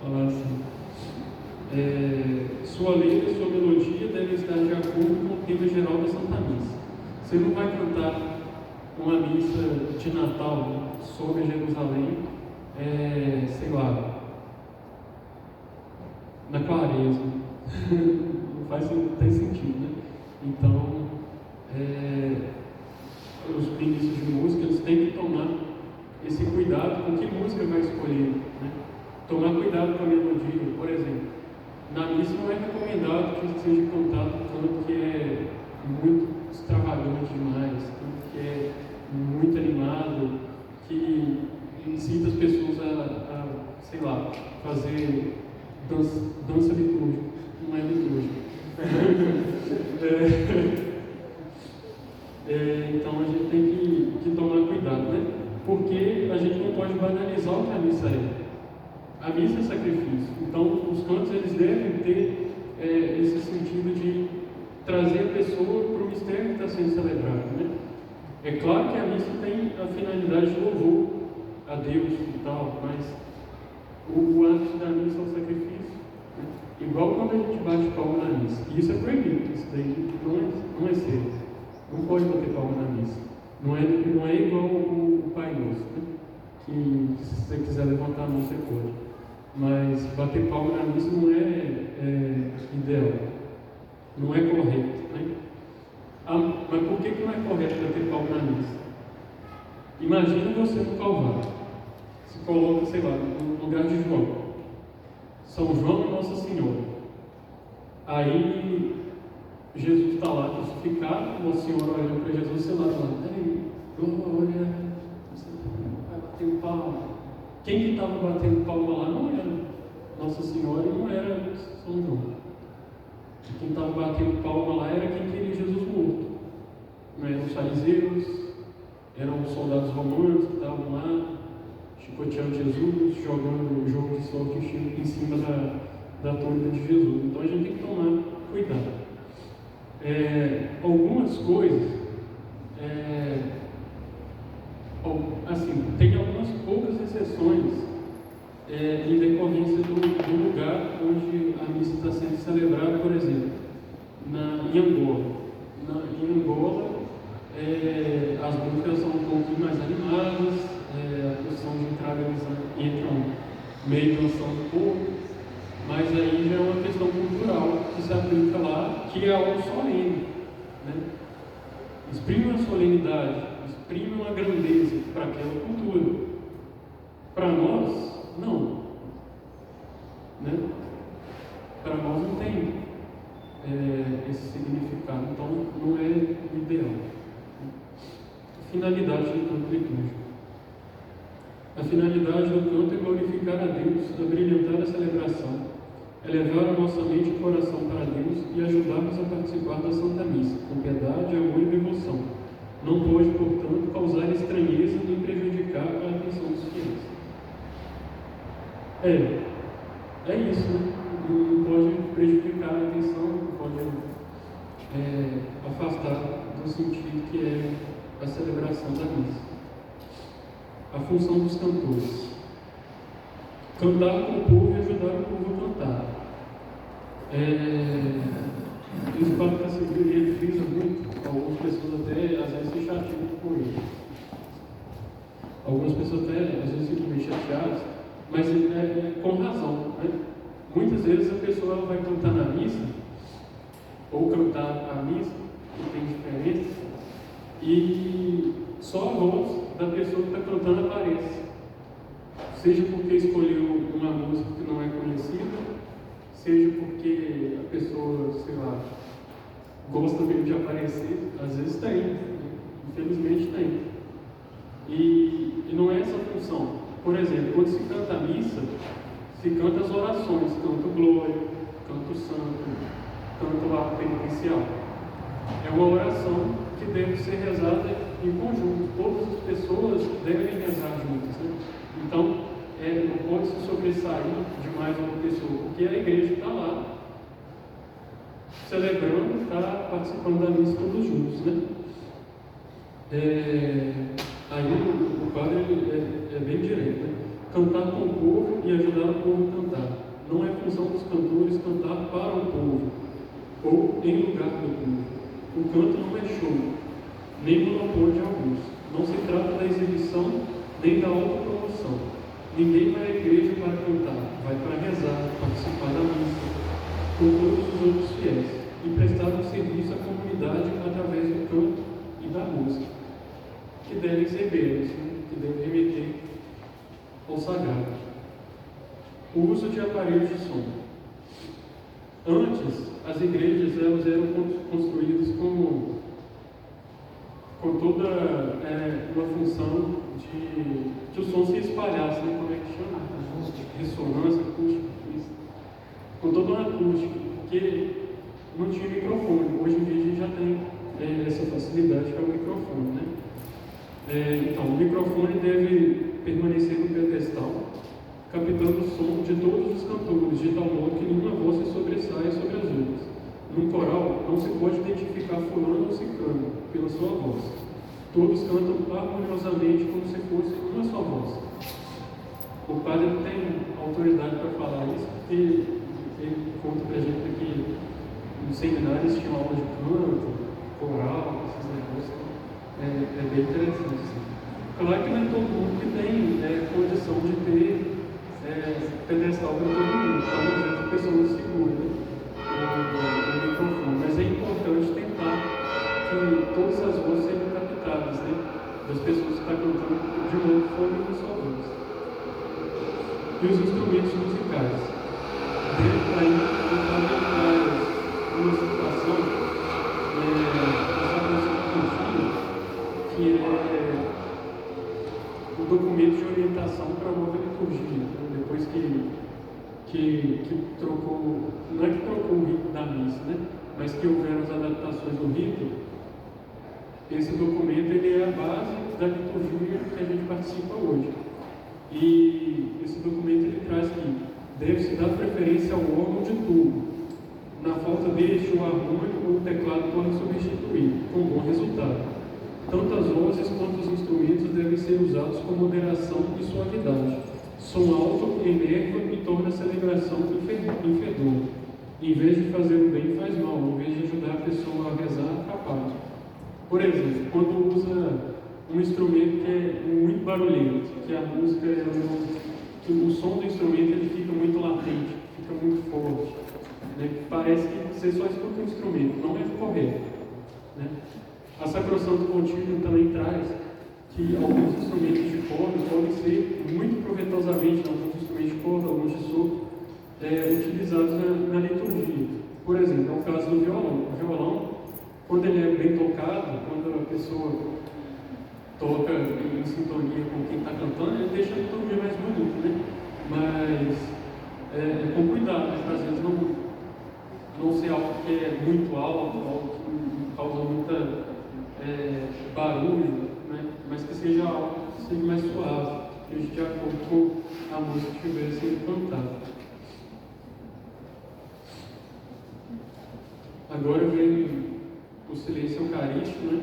Falar assim. Sua letra e sua melodia devem estar de acordo com o tema geral da Santa Missa. Você não vai cantar uma missa de Natal sobre Jerusalém, sei lá, na Quaresma. Não tem sentido, né? Então, os ministros de música eles têm que tomar esse cuidado com que música vai escolher, né? Tomar cuidado com a melodia, por exemplo. Na missa não é recomendado que seja cantado um canto que é muito extravagante demais, canto que é muito animado, que incita as pessoas a sei lá, fazer dança litúrgica. Não é litúrgica. Então a gente tem que tomar cuidado, né? Porque a gente não pode banalizar o que a missa é. A missa é sacrifício. Então os cantos eles devem ter esse sentido de trazer a pessoa para o mistério que está sendo celebrado, né? É claro que a missa tem a finalidade de louvor a Deus e tal, mas o ápice da missa é o sacrifício, né? Igual quando a gente bate palma na missa. E isso é proibido, isso daí não é sério. Não pode bater palma na missa. Não é igual o Pai Nosso, né? Que se você quiser levantar a mão, você pode. Mas bater palma na missa não é ideal. Não é correto, né? Mas por que não é correto bater palma na missa? Imagina você no Calvário. Se coloca, sei lá, no lugar de João. São João e Nossa Senhora. Aí Jesus está lá crucificado, uma senhora olhando para Jesus, você lá, glória, vai bater um palma. Quem que estava batendo palma lá não era Nossa Senhora e não era São João. Quem estava batendo palma lá era quem queria Jesus morto. Não eram os fariseus, eram os soldados romanos que estavam lá chicoteando Jesus, jogando o jogo de sorte em cima da túnica de Jesus. Então a gente tem que tomar cuidado. Algumas coisas, assim, tem algumas poucas exceções em decorrência do lugar onde a missa está sendo celebrada, por exemplo, em Angola. Em Angola, as músicas são um pouco mais animadas, a questão de entrada entram meio dançando um pouco, mas aí já é uma questão cultural que se aplica lá, que é algo solene, né? Exprime uma solenidade, exprime uma grandeza para aquela cultura. Para nós, não. Né? Para nós não tem esse significado, então não é o ideal. Finalidade do canto litúrgico. A finalidade do canto é glorificar a Deus, abrilhantar a celebração, elevar a nossa mente e coração para Deus e ajudar-nos a participar da Santa Missa, com piedade, amor e devoção. Não pode, portanto, causar estranheza nem prejudicar a atenção dos fiéis. É isso, né? Não pode prejudicar a atenção, não pode afastar do sentido que é a celebração da missa. A função dos cantores: cantar com o povo e ajudar o povo a cantar. Isso para a Segunda frisa muito, algumas pessoas até às vezes se chateiam com ele. Algumas pessoas até às vezes ficam meio chateadas, mas com razão, né? Muitas vezes a pessoa vai cantar na missa, ou cantar a missa, que tem diferença, e só a voz da pessoa que está cantando aparece. Seja porque escolheu uma música que não é conhecida, seja porque a pessoa, sei lá, gosta mesmo de aparecer. Às vezes tem, infelizmente tem. E não é essa a função. Por exemplo, quando se canta a missa, se canta as orações, canta o glória, canta o santo, canta o ato penitencial. É uma oração que deve ser rezada em conjunto. Todas as pessoas devem rezar juntas, né? Então, não pode se sobressair de mais uma pessoa, porque a igreja está lá, celebrando, está participando da missa todos juntos, né? Aí o padre é bem direito, né? Cantar com o povo e ajudar o povo a cantar. Não é função dos cantores cantar para o povo, ou em lugar do povo. O canto não é show, nem monopólio de alguns. Não se trata da exibição, nem da autopromoção. Ninguém vai à igreja para cantar, vai para rezar, participar da missa, com todos os outros fiéis, e prestar um serviço à comunidade através do canto e da música, que devem ser belas, né? Que devem remeter ao sagrado. O uso de aparelhos de som. Antes, as igrejas elas eram construídas com toda uma função de que o som se espalhasse, né? Como é que chama? Ressonância, acústica, isso. Com toda uma acústica, porque não tinha microfone. Hoje em dia a gente já tem essa facilidade que é o microfone, né? Então, o microfone deve permanecer no pedestal, captando o som de todos os cantores, de tal modo que nenhuma voz se sobressaia sobre as outras. Num coral, não se pode identificar fulano ou ciclano pela sua voz. Todos cantam harmoniosamente como se fosse uma só voz. O padre não tem autoridade para falar isso, porque ele conta para a gente que nos seminários tinham aula de canto, coral, esses negócios. É bem interessante. Assim. Claro que não é todo mundo que tem condição de ter pedestal para todo mundo. Então, às vezes a pessoa não segura, né? O microfone. Mas é importante tentar que todas as vozes sejam captadas, né? Das pessoas que estão cantando de uma forma e de sua voz. E os instrumentos musicais. Dentro daí, uma situação essa coisa que é o documento de orientação para a nova liturgia. Né? Depois que trocou, não é que trocou o rito da missa, né? Mas que houveram as adaptações do rito, esse documento ele é a base da liturgia que a gente participa hoje. E esse documento ele traz que deve-se dar preferência ao órgão de turno. Na falta deste, o harmônico ou o teclado podem substituir, com bom resultado. Tanto as vozes quanto os instrumentos devem ser usados com moderação e suavidade. Som alto enerva e torna a celebração infedora. Em vez de fazer o bem, faz mal. Em vez de ajudar a pessoa a rezar, atrapalha. Por exemplo, quando usa um instrumento que é muito barulhento, que a música que o som do instrumento ele fica muito latente, fica muito forte, né? Parece que você só escuta um instrumento, não é correto, né? A sacrosanto contínuo também traz que alguns instrumentos de corda podem ser muito proveitosamente, alguns instrumentos de corda, alguns de sopro, utilizados na liturgia. Por exemplo, é o caso do violão. O violão, quando ele é bem tocado, quando a pessoa toca em sintonia com quem está cantando, ele deixa a liturgia mais bonita, né? Mas com cuidado, né? Para às vezes não ser algo que é muito alto, algo que causa muita barulho, né? Mas que seja algo que seja mais suave, que esteja de acordo com a música que estiver sendo cantada. Agora vem o silêncio eucarístico, né?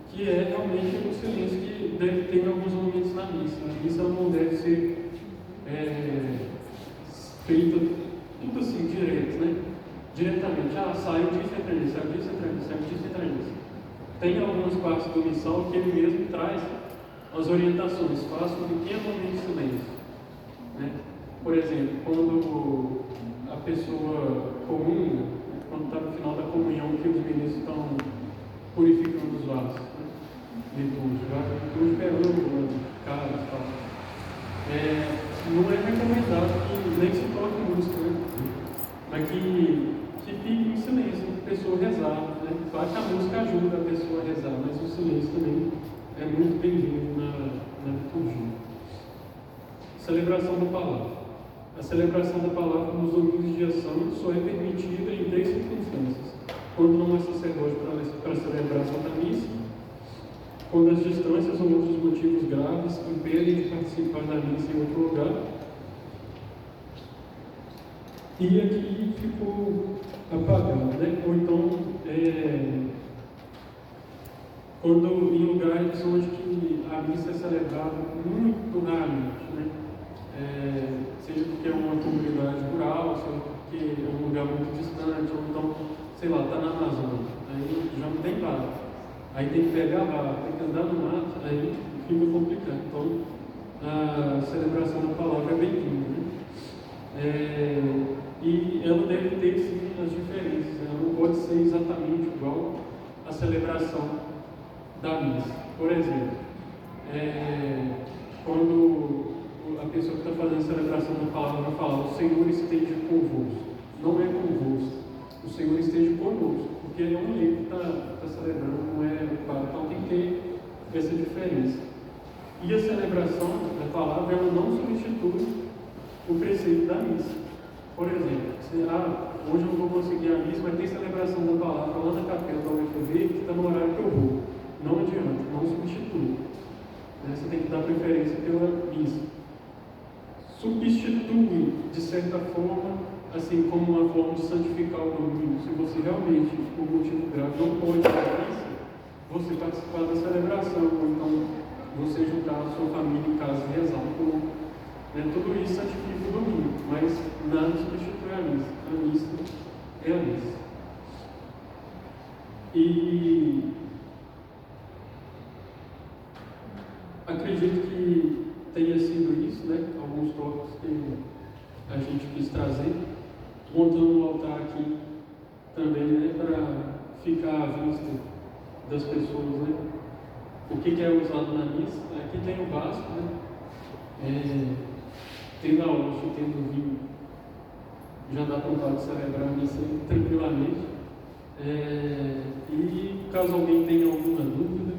Que é realmente o silêncio que deve ter em alguns momentos na missa. A missa não deve ser feita tudo assim, direto, né? Diretamente. Saiu disso, entra nisso, saiu disso, entra nisso, saiu disso, entra nisso. Tem algumas partes do missal que ele mesmo traz as orientações, faça um pequeno momento de silêncio, né? Por exemplo, quando a pessoa comunga, quando está no final da comunhão, que os ministros estão purificando os vasos, né? Litúrgicos, esperando cara e tal. Não é recomendado que nem se toque música, né? Mas que fique em silêncio, a pessoa rezar, né? Claro que a música ajuda a pessoa a rezar, mas o silêncio também é muito bem-vindo na liturgia. Celebração da palavra. A celebração da palavra nos domingos de ação só é permitida em 3 circunstâncias: quando não é sacerdote para celebrar a Santa Missa, quando as distâncias ou outros motivos graves impedem de participar da missa em outro lugar. E aqui ficou apagado, né? Ou então, quando em lugares onde que a missa é celebrada muito raramente, né? Seja porque é uma comunidade rural, seja porque é um lugar muito distante, ou então, sei lá, está na Amazônia, aí já não tem barco, aí tem que pegar barco, tem que andar no mato, aí fica complicado. Então, a celebração da palavra é bem-vinda, né? E ela deve ter sim as diferenças, ela não pode ser exatamente igual à celebração da missa. Por exemplo, quando a pessoa que está fazendo a celebração da palavra vai falar: o Senhor esteja convosco. Não é convosco, o Senhor esteja conosco, porque é um leigo que está celebrando, não é o Pai. Então tem que ter essa diferença. E a celebração da palavra, ela não substitui o preceito da missa. Por exemplo, hoje eu não vou conseguir a missa, mas tem celebração da palavra lá na capela da UFV, que está no horário que eu vou. Não adianta, não substitui. Você tem que dar preferência pela missa. Substitui, de certa forma, assim como uma forma de santificar o domingo. Se você realmente, por motivo grave, não pode ir à missa, você participar da celebração, ou então você juntar a sua família em casa e rezar um pouco. Tudo isso santifica o domingo, mas nada substitui a missa. A missa é a missa. E acredito que tenha sido isso, né? Alguns tópicos que a gente quis trazer, montando um altar aqui também, né? Para ficar à vista das pessoas, né? O que é usado na missa? Aqui tem o básico, né? Tendo a hóstia, tendo o vinho, já dá para celebrar a missa tranquilamente. E caso alguém tenha alguma dúvida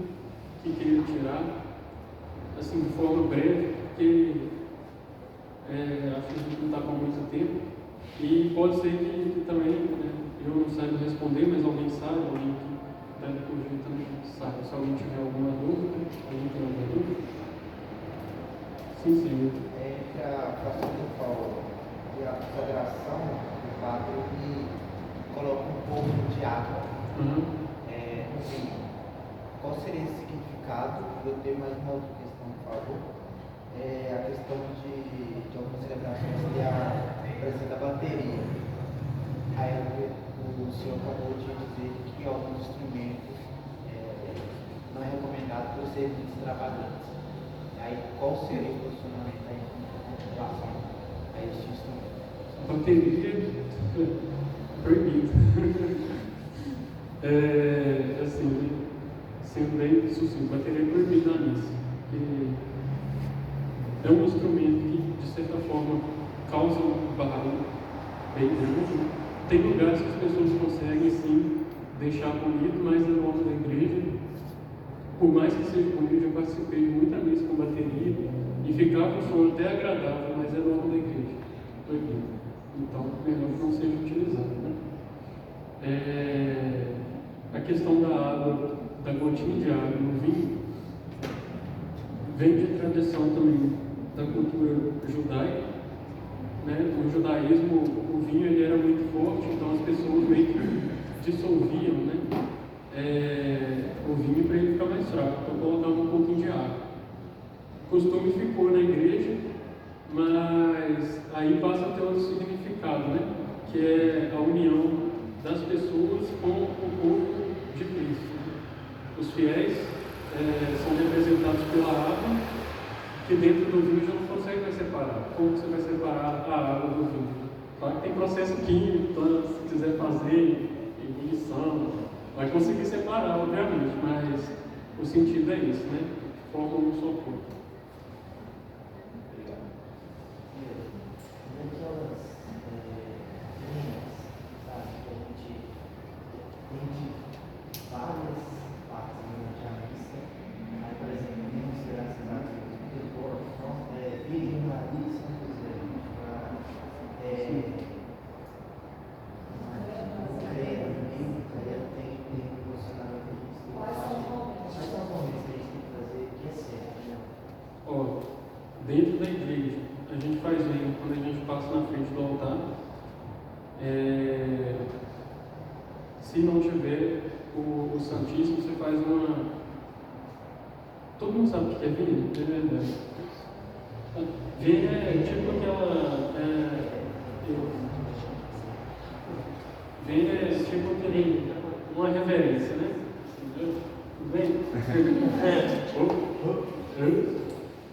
que queira tirar, assim, de forma breve, porque acho que não está com muito tempo, e pode ser que também, né, eu não saiba responder, mas alguém sabe, alguém que deve fugir também sabe. Se alguém tiver alguma dúvida, alguém tem alguma dúvida? Sim, senhor. Entre a fração do Paulo e a consagração, o padre ele coloca um pouco de água no vinho. Qual seria esse significado? Eu tenho mais uma outra questão, por favor. A questão de algumas celebrações ter a presença da bateria. Aí o senhor acabou de dizer que alguns instrumentos não é recomendado por serem extravagantes. Aí qual seria o posicionamento aí em relação a este instrumento? Bateria proibido. Assim, sendo bem sucinto, bateria proibida na missa. É um instrumento que, de certa forma, causa um barulho bem grande. Tem lugares que as pessoas conseguem, sim, deixar bonito, mas na volta da igreja, por mais que seja bonito, eu participei de muita missa com bateria e ficava um som até agradável, mas é volta da igreja. Proibido. Então, melhor que não seja utilizado. Né? A questão da água, da gotinha de água no vinho, vem de tradição também da cultura judaica. Né? No judaísmo, o vinho ele era muito forte, então as pessoas meio que dissolviam, né? O vinho para ele ficar mais fraco, então colocavam um pouquinho de água. O costume ficou na igreja, mas aí passa a ter outro significado, né? Que é a união das pessoas com o corpo de Cristo. Os fiéis são representados pela água, que dentro do vinho já não consegue mais separar. Como você vai separar a água do vinho? Claro que tem processo químico, então, se quiser fazer ebulição, vai conseguir separar, obviamente, mas o sentido é esse, né? Formam um só corpo. Dentro da igreja, a gente faz bem quando a gente passa na frente do altar. Se não tiver o Santíssimo, você faz uma. Todo mundo sabe o que é vinho? É verdade. Vinho é tipo aquela. Vinho é tipo aquele. Uma reverência, né? Entendeu? Tudo bem?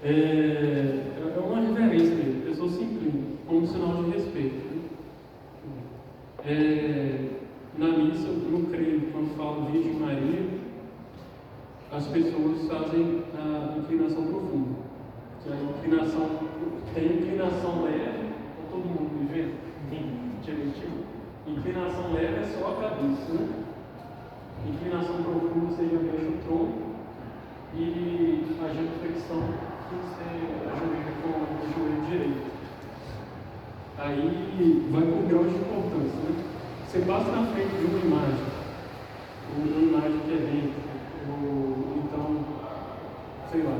É uma reverência dele, a pessoa se inclina, como um sinal de respeito. Né? Na missa, no credo, quando fala Virgem Maria, as pessoas fazem a inclinação profunda. Que a inclinação, tem inclinação leve, está todo mundo me vendo? Direitinho? Inclinação leve é só a cabeça, né? Inclinação profunda você já mexe o tronco e a genuflexão você ajoelha com o joelho direito. Aí vai com grau de importância, né? Você passa na frente de uma imagem que é dentro, então, sei lá,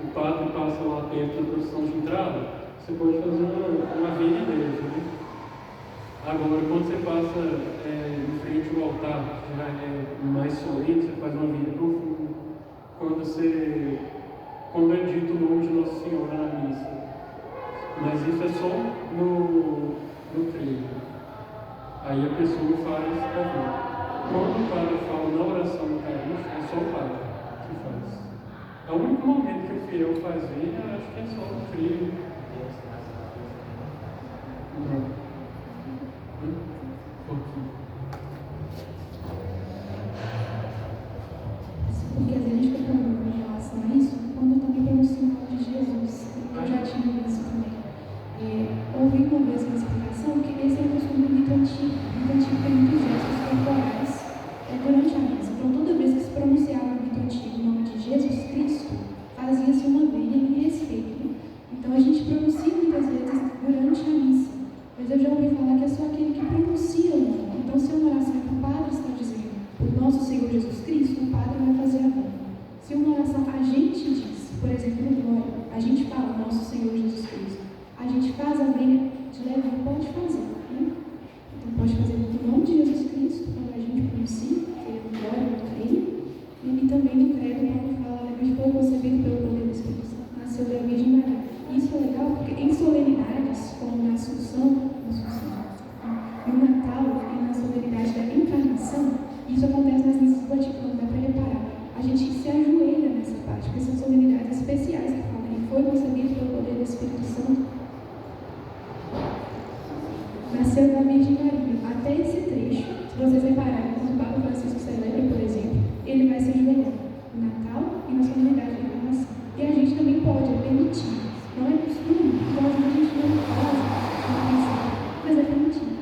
o padre passa lá perto da procissão de entrada, você pode fazer uma venia dele, né? Agora, quando você passa em frente ao altar, já é mais solene, você faz uma venia profunda. Quando é dito o nome de Nossa Senhora na missa, mas isso é só no credo. Aí a pessoa faz a vida. Quando o padre fala na oração eucarística, é só o padre que faz. É o único momento que o fiel faz vida, acho que é só no credo. Porque às vezes a gente fica com relação a isso, quando eu também tenho o sinal de Jesus. Eu já tive isso também. Ouvi uma vez uma explicação que esse é o costume do rito antigo. O rito antigo tem muitos gestos que a gente pronuncia muitas vezes durante a missa, mas eu já ouvi falar que é só aquele que pronuncia o nome. Então, se é uma oração que o padre está dizendo por nosso Senhor Jesus Cristo, o padre vai fazer a voz. Se é uma oração a gente diz, por exemplo, no glória, a gente fala nosso Senhor Jesus Cristo, a gente faz a vênia de Levi, pode fazer, né? Então, pode fazer no nome de Jesus Cristo, quando a gente pronuncia, seria no glória, no creio, e também no credo, quando fala, mas foi concebido pelo poder do Espírito Santo, nasceu da Virgem Maria. Isso é legal porque em solenidades, como na Assunção, no Natal e na solenidade da Encarnação, isso acontece nas missas do Vaticano, dá para reparar. A gente se ajoelha nessa parte, porque são solenidades especiais que falam que foi concebido pelo poder do Espírito Santo. Nasceu da Virgem Maria. Até esse trecho, se vocês repararem, quando o Papa Francisco celebra, por exemplo, ele vai se ajoelhar no Natal e na solenidade da Encarnação. E a gente também pode, é permitido. Não é costume, então a gente não faz, não pensa, mas é permitido.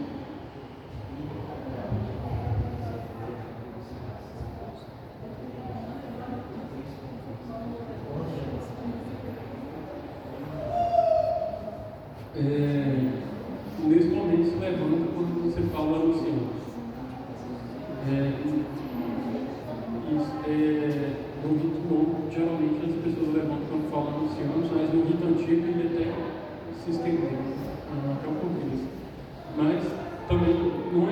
Nesse momento se levanta quando você fala no Senhor. No rito novo, geralmente as pessoas levantam quando falam no Senhor, mas no rito antigo ele até se estendeu, até o começo. Mas também não é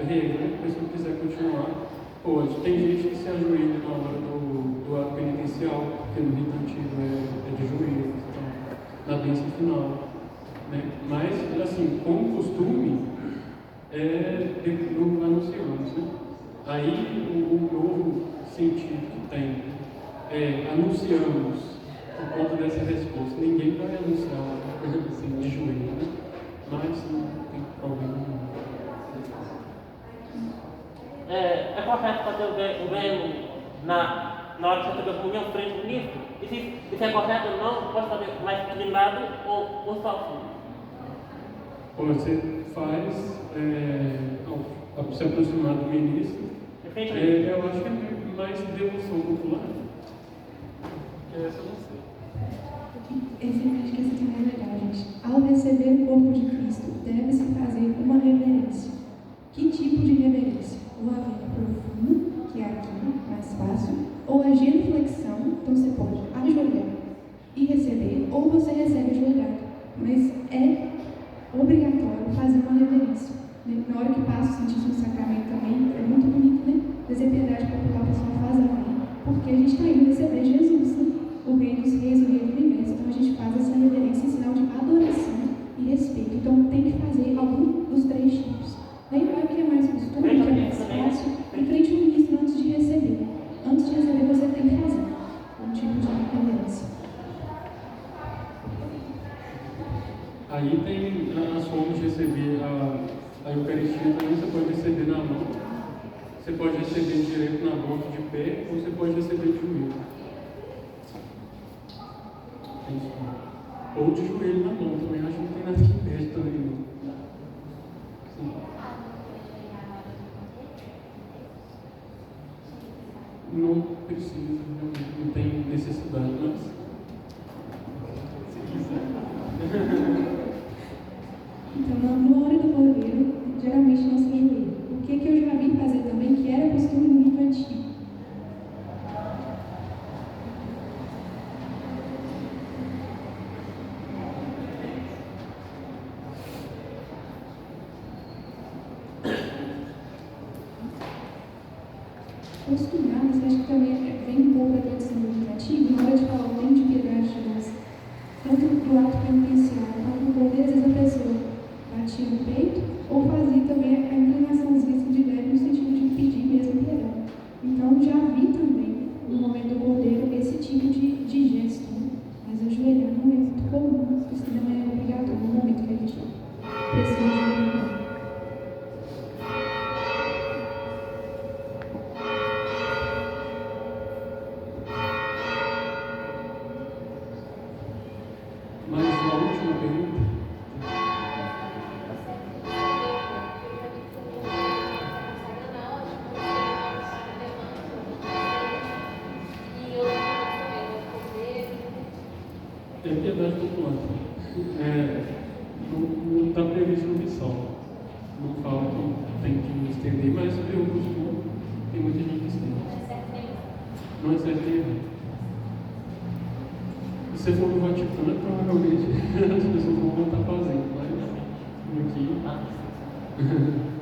regra, né? Se a pessoa quiser continuar, pode. Tem gente que se ajoelha na hora do ato penitencial, porque no rito antigo é de joelhos, então, na bênção final. Né? Mas, assim, como costume, no anunciamos, né? Aí o novo sentido que tem anunciamos por conta dessa resposta. Ninguém vai anunciar uma coisa assim de joelho, né? Mas não tem problema nenhum. É correto fazer o vênus na hora que você pega a comunhão frente ao ministro? E se isso é correto ou não, pode fazer mais inclinado ou só assim? Você faz se aproximar do ministro. Eu acho que é mais devoção popular. Essa eu não sei. Acho que esse tema é legal, gente. Ao receber o corpo de Cristo, deve-se fazer uma reverência. Que tipo de reverência? O avento profundo, que é aqui, mais fácil, ou a genuflexão, então você pode ajoelhar e receber, ou você recebe ajoelhado. Mas é obrigatório fazer uma reverência. Né? Na hora que passa o Santíssimo Sacramento também, é muito bonito, né? Fazer piedade popular, a pessoa faz a mãe, porque a gente está indo receber Jesus, né? O Rei dos Reis, o Rei do Universo. Então a gente faz essa reverência em sinal de adoração e respeito. Então tem que fazer algum dos três tipos. Aí vai o que é mais costume, o que é mais fácil, em frente ao ministro antes de receber. Antes de receber, você tem que fazer um tipo de reverência. Aí tem as formas de receber a Eucaristia também. Você pode receber na mão, você pode receber direito na boca de pé, ou você pode receber de joelho. Ou de joelho na mão também, acho que não tem nada que impede também. Sim. Não precisa, não tem necessidade, mas se quiser. Então, na hora do cordeiro, geralmente nós se ajoelha. O que eu já vi fazer também, que era costume no rito antigo. Costumar, mas acho que também vem um pouco da tradição do rito antigo, na hora de falar o nome de piedade de Deus, tanto do ato penitencial, quanto do cordeiro, às vezes a pessoa batia no peito, ou fazia também a inclinaçãozinha de leve no sentido de pedir mesmo perdão. Então, já vi também, no momento do cordeiro, esse tipo de gesto, né? Mas ajoelhar não é muito comum, isso não é obrigatório no momento que a gente precisa de perdão. Mas a última pergunta. É piedade popular. visto no missal. Não falo que tem que estender, mas eu costumo, tem muita gente que estende. Não é certo nem errado. Se você for no Vaticano, provavelmente as pessoas vão estar fazendo, mas aqui.